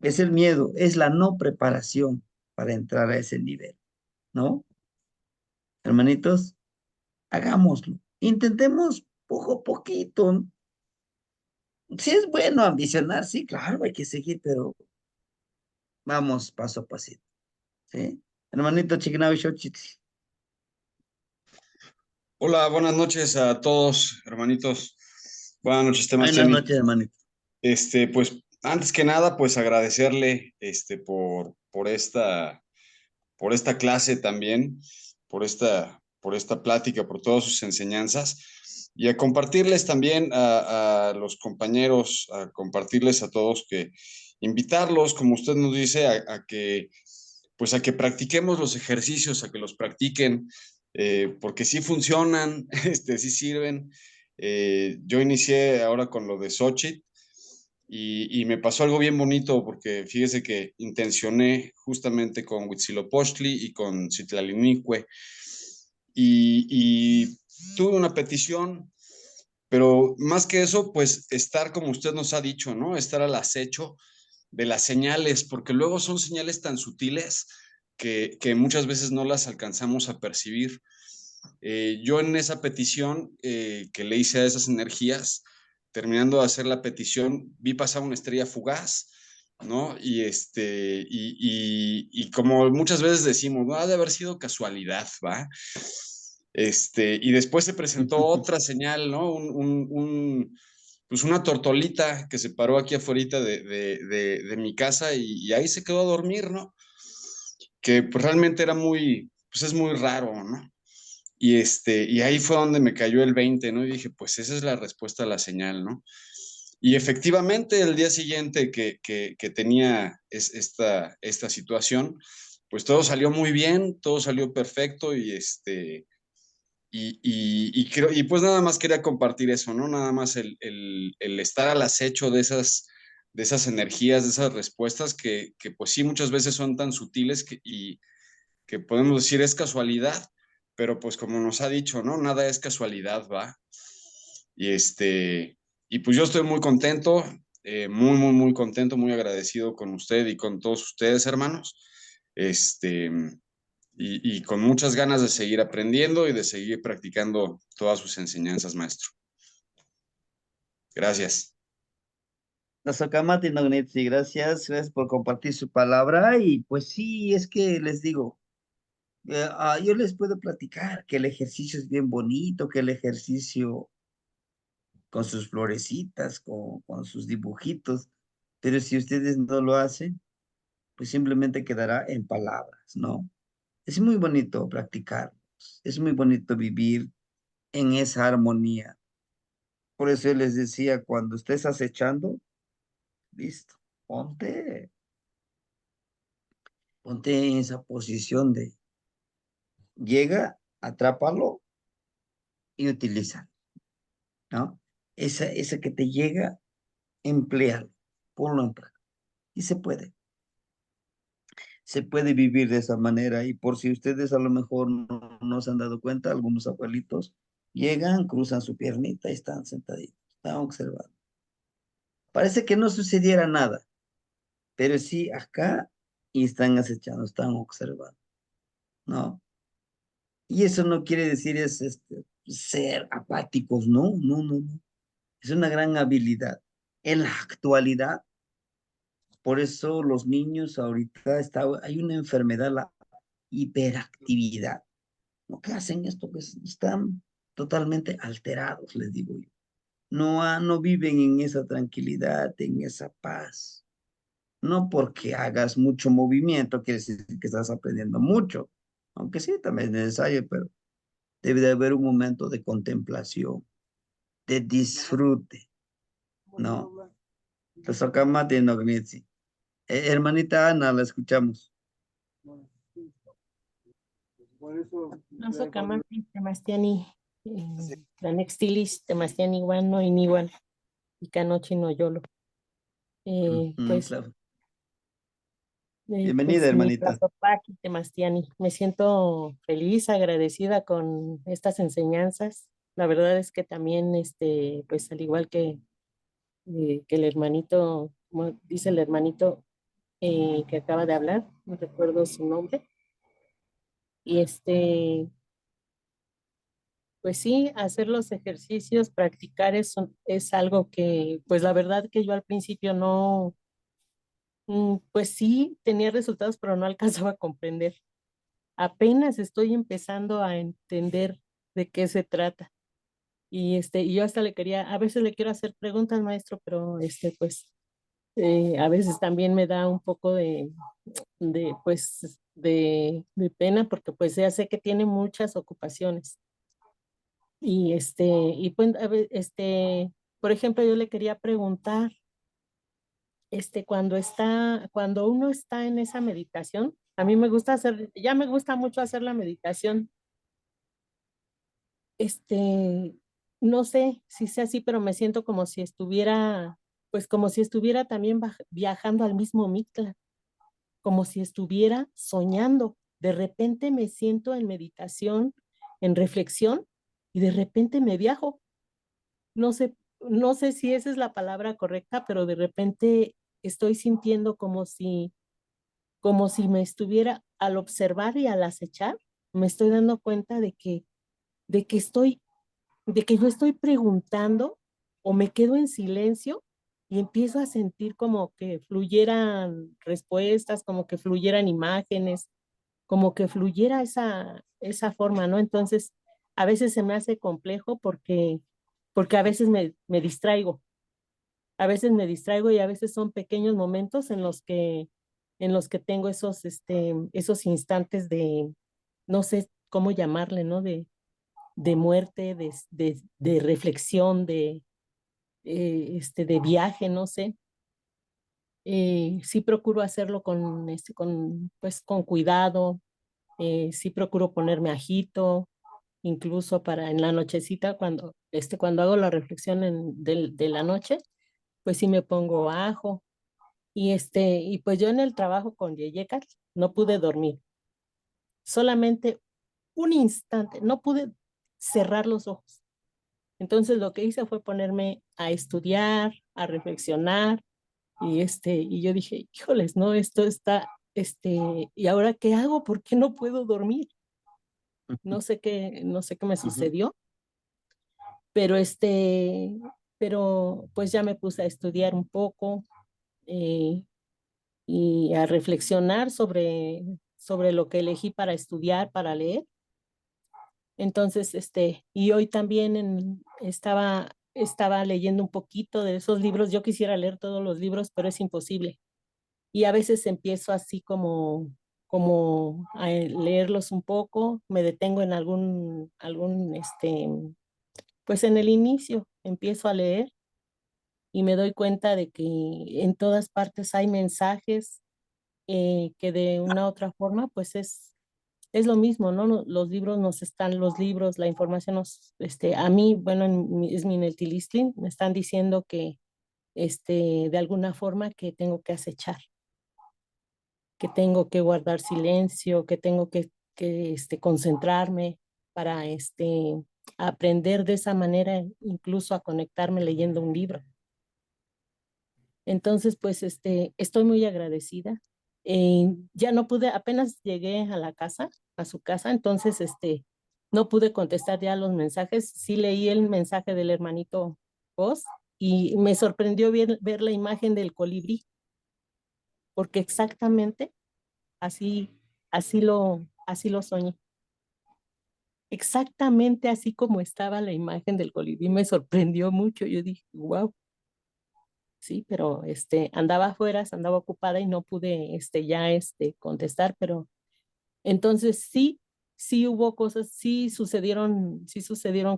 Es el miedo, es la no preparación para entrar a ese nivel, ¿no? Hermanitos, hagámoslo. Intentemos poco a poquito. Si es bueno ambicionar, sí, claro, hay que seguir, pero vamos paso a pasito, ¿sí? Hermanito Chignao Xochitl. Hola, buenas noches a todos, hermanitos. Buenas noches, Buenas Temastiani. noches, hermanito. Pues antes que nada, pues agradecerle por esta clase también, por esta plática, por todas sus enseñanzas. y a compartirles también a los compañeros, a compartirles a todos que invitarlos, como usted nos dice, a que pues a que practiquemos los ejercicios, a que los practiquen, porque sí funcionan, sí sirven. Yo inicié ahora con lo de Xochitl y me pasó algo bien bonito porque fíjese que intencioné justamente con Huitzilopochtli y con Citlalinicue y tuve una petición, pero más que eso, pues estar como usted nos ha dicho, ¿no? Estar al acecho de las señales, porque luego son señales tan sutiles que muchas veces no las alcanzamos a percibir. Yo en esa petición que le hice a esas energías, terminando de hacer la petición, vi pasar una estrella fugaz, ¿no? Y como muchas veces decimos, no ha de haber sido casualidad, ¿va? Y después se presentó otra señal, ¿no? Pues una tortolita que se paró aquí afuera de mi casa y ahí se quedó a dormir, ¿no? Que pues realmente era pues es muy raro, ¿no? Y ahí fue donde me cayó el 20, ¿no? Y dije, pues esa es la respuesta a la señal, ¿no? Y efectivamente, el día siguiente que tenía esta situación, pues todo salió muy bien, todo salió perfecto y pues nada más quería compartir eso, ¿no? Nada más el estar al acecho de esas energías, de esas respuestas que pues sí muchas veces son tan sutiles y que podemos decir es casualidad, pero pues como nos ha dicho, ¿no? Nada es casualidad, ¿va? Y y pues yo estoy muy contento, muy contento, muy agradecido con usted y con todos ustedes, hermanos. Este, y con muchas ganas de seguir aprendiendo y de seguir practicando todas sus enseñanzas, maestro. Gracias. Nasokamati Nognitsi, gracias por compartir su palabra. Y pues sí, es que les digo, yo les puedo platicar que el ejercicio es bien bonito, que el ejercicio con sus florecitas, con sus dibujitos, pero si ustedes no lo hacen, pues simplemente quedará en palabras, ¿no? Es muy bonito practicar, es muy bonito vivir en esa armonía. Por eso yo les decía, cuando estés acechando, listo, ponte, ponte en esa posición de llega, atrápalo y utiliza, ¿no? Esa que te llega, empléalo, ponlo en práctica. Y se puede vivir de esa manera. Y por si ustedes a lo mejor no se han dado cuenta, algunos abuelitos llegan, cruzan su piernita y están sentaditos, están observando. Parece que no sucediera nada, pero sí acá y están acechando, están observando, ¿no? Y eso no quiere decir ser apáticos, no. Es una gran habilidad. En la actualidad, por eso los niños ahorita hay una enfermedad, la hiperactividad, ¿no? Que hacen esto, que están totalmente alterados, les digo yo. No viven en esa tranquilidad, en esa paz. No porque hagas mucho movimiento, quiere decir que estás aprendiendo mucho. Aunque sí, también es necesario, pero debe de haber un momento de contemplación, de disfrute, ¿no? Tosokamate no gnitsi. Hermanita Ana, la escuchamos. Noso kamati temastiani tlanextilis temastiani iuan no iniuan ika nochi noyolo. Pues, Claro. Bienvenida, pues mi hermanita. tlazopaki temastiani. Me siento feliz, agradecida con estas enseñanzas. La verdad es que también, pues al igual que el hermanito, como dice el hermanito que acaba de hablar, no recuerdo su nombre, y pues sí, hacer los ejercicios, practicar eso es algo que, pues la verdad que yo al principio no, pues sí tenía resultados, pero no alcanzaba a comprender. Apenas estoy empezando a entender de qué se trata. Y yo hasta a veces le quiero hacer preguntas, maestro, pero pues a veces también me da un poco pues, de pena porque pues ya sé que tiene muchas ocupaciones. y pues, por ejemplo, yo le quería preguntar, cuando uno está en esa meditación, a mí ya me gusta mucho hacer la meditación. No sé si sea así, pero me siento como si estuviera, pues como si estuviera también viajando al mismo Mictlán, como si estuviera soñando. De repente me siento en meditación, en reflexión, y de repente me viajo. No sé si esa es la palabra correcta, pero de repente estoy sintiendo como si me estuviera, al observar y al acechar, me estoy dando cuenta de que estoy, de que yo estoy preguntando o me quedo en silencio y empiezo a sentir como que fluyeran respuestas, como que fluyeran imágenes, como que fluyera esa forma, ¿no? Entonces, a veces se me hace complejo porque a veces me distraigo. A veces me distraigo y a veces son pequeños momentos en los que tengo esos instantes de, no sé cómo llamarle, ¿no? De muerte, de reflexión, de viaje, no sé. Sí procuro hacerlo pues, con cuidado, sí procuro ponerme ajito, incluso para en la nochecita, cuando hago la reflexión de la noche, pues sí me pongo ajo. Y pues yo en el trabajo con Yeyecas no pude dormir, solamente un instante, no pude cerrar los ojos. Entonces lo que hice fue ponerme a estudiar, a reflexionar, y yo dije, híjoles, no, esto está, ¿y ahora qué hago? ¿Por qué no puedo dormir? No sé qué me sucedió, pero pero pues ya me puse a estudiar un poco, eh, y a reflexionar sobre lo que elegí para estudiar, para leer. Entonces, y hoy también estaba leyendo un poquito de esos libros. Yo quisiera leer todos los libros, pero es imposible. Y a veces empiezo así como a leerlos un poco, me detengo en pues en el inicio, empiezo a leer y me doy cuenta de que en todas partes hay mensajes, que de una u otra forma, pues es lo mismo, ¿no? Los libros los libros, la información a mí, bueno, es mi Neltilistlin, me están diciendo que, de alguna forma que tengo que acechar, que tengo que guardar silencio, que tengo que concentrarme para, aprender de esa manera, incluso a conectarme leyendo un libro. Entonces, pues, estoy muy agradecida. Ya no pude, apenas llegué a la casa, a su casa, entonces, no pude contestar ya los mensajes. Sí leí el mensaje del hermanito Voz y me sorprendió ver la imagen del colibrí, porque exactamente así, así lo soñé. Exactamente así como estaba la imagen del colibrí, me sorprendió mucho. Yo dije, wow. Sí, pero andaba afuera, andaba ocupada y no pude ya contestar, pero entonces sí hubo cosas, sí sucedieron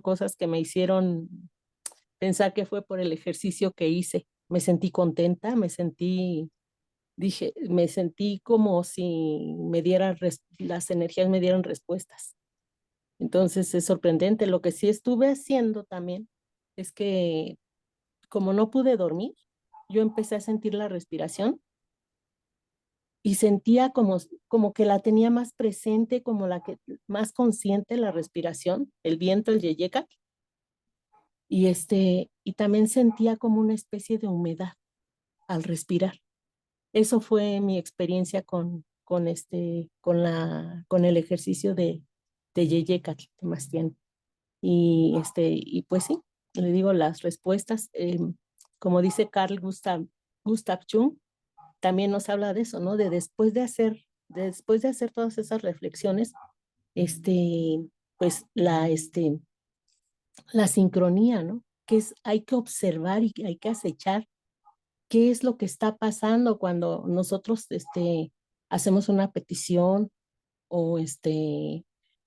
cosas que me hicieron pensar que fue por el ejercicio que hice. Me sentí contenta, me sentí como si las energías me dieran respuestas. Entonces es sorprendente. Lo que sí estuve haciendo también es que como no pude dormir, yo empecé a sentir la respiración y sentía como que la tenía más presente, como más consciente la respiración, el viento, el yeyeca, y también sentía como una especie de humedad al respirar. Eso fue mi experiencia con el ejercicio de yeyeca, Temastián. Y pues sí, le digo las respuestas, como dice Carl Gustav Jung, también nos habla de eso, ¿no? Después de hacer todas esas reflexiones, pues la sincronía, ¿no? Hay que observar y hay que acechar qué es lo que está pasando cuando nosotros, hacemos una petición o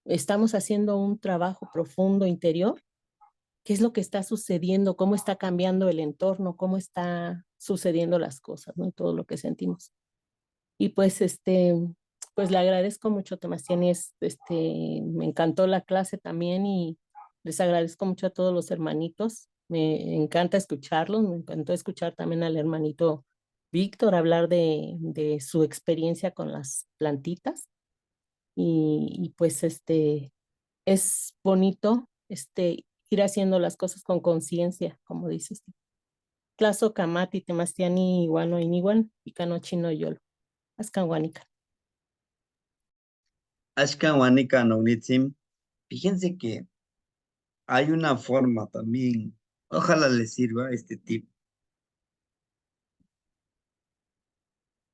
estamos haciendo un trabajo profundo interior. ¿Qué es lo que está sucediendo? ¿Cómo está cambiando el entorno? ¿Cómo está sucediendo las cosas, ¿no? Todo lo que sentimos. Y pues, pues le agradezco mucho, Temastiani, me encantó la clase también y les agradezco mucho a todos los hermanitos. Me encanta escucharlos, me encantó escuchar también al hermanito Víctor hablar de su experiencia con las plantitas. Y pues, es bonito, ir haciendo las cosas con conciencia, como dices. Tlazo Kamati, Temastiani, Iwano, Iniwan, Icano Chino Yolo. Ascanhuánica. Ashkawanika no Unitzim. Fíjense que hay una forma también, ojalá les sirva este tip.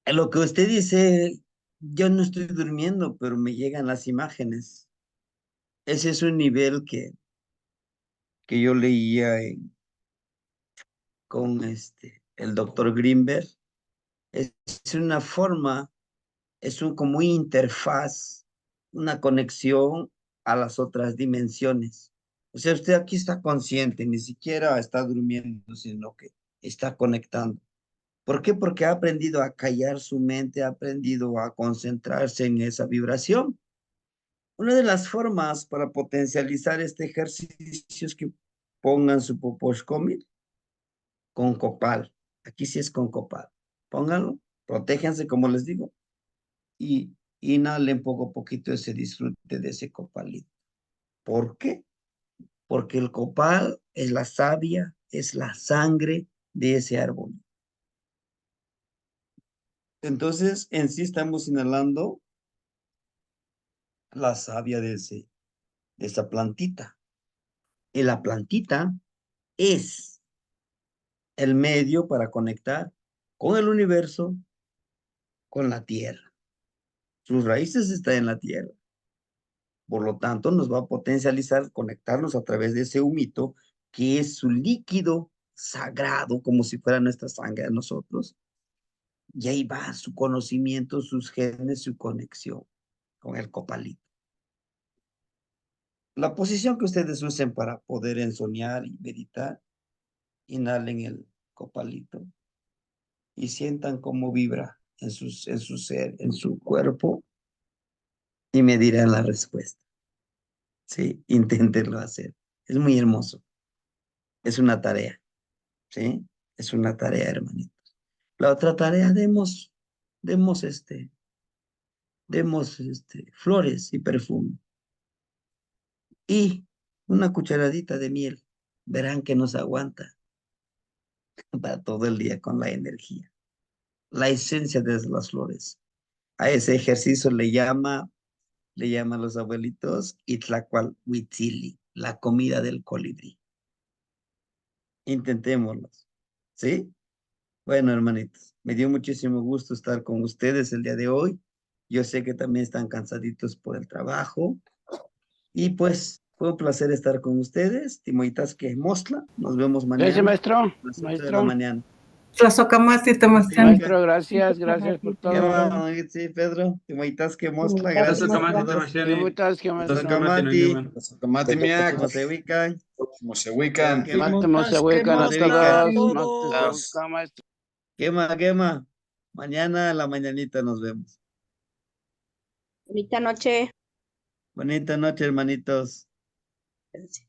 En lo que usted dice, yo no estoy durmiendo, pero me llegan las imágenes. Ese es un nivel que yo leía con el doctor Greenberg. Es una forma, como una interfaz, una conexión a las otras dimensiones. O sea, usted aquí está consciente, ni siquiera está durmiendo, sino que está conectando. ¿Por qué? Porque ha aprendido a callar su mente, ha aprendido a concentrarse en esa vibración. Una de las formas para potencializar este ejercicio es que pongan su poposhkomil con copal. Aquí sí es con copal. Pónganlo, protéjanse, como les digo, y inhalen poco a poquito ese disfrute de ese copalito. ¿Por qué? Porque el copal es la savia, es la sangre de ese árbol. Entonces, en sí estamos inhalando la savia de esa plantita. Y la plantita es el medio para conectar con el universo, con la tierra. Sus raíces están en la tierra. Por lo tanto, nos va a potencializar, conectarnos a través de ese humito, que es su líquido sagrado, como si fuera nuestra sangre de nosotros. Y ahí va su conocimiento, sus genes, su conexión con el copalito. La posición que ustedes usen para poder ensoñar y meditar, inhalen el copalito y sientan cómo vibra en su ser, en su cuerpo, y me dirán la respuesta. Sí, inténtenlo hacer. Es muy hermoso. Es una tarea. ¿Sí? Es una tarea, hermanitos. La otra tarea, demos flores y perfume. Y una cucharadita de miel. Verán que nos aguanta para todo el día con la energía. La esencia de las flores. A ese ejercicio le llaman los abuelitos Itlacualhuitzili, la comida del colibrí. Intentémoslo. ¿Sí? Bueno, hermanitos, me dio muchísimo gusto estar con ustedes el día de hoy. Yo sé que también están cansaditos por el trabajo. Y pues, fue un placer estar con ustedes. Timoitas que mostla. Nos vemos Gracias, mañana maestro. a las 8 de la mañana. Tlazocamati, Temastiani. Maestro, gracias por ¿Qué todo. más, sí, Pedro? Timoitas que mostla. Tlazo Gracias a Kamati, todos. Temastiani. Muchas gracias, Tlazo maestro. Kamati, no Iniwan. Kamati miak, ¿Cómo se ubican? mosehuican. Mosehuican a todos. Maestro. Quema. Mañana a la mañanita nos vemos. Bonita noche. Bonita noche, hermanitos. Gracias.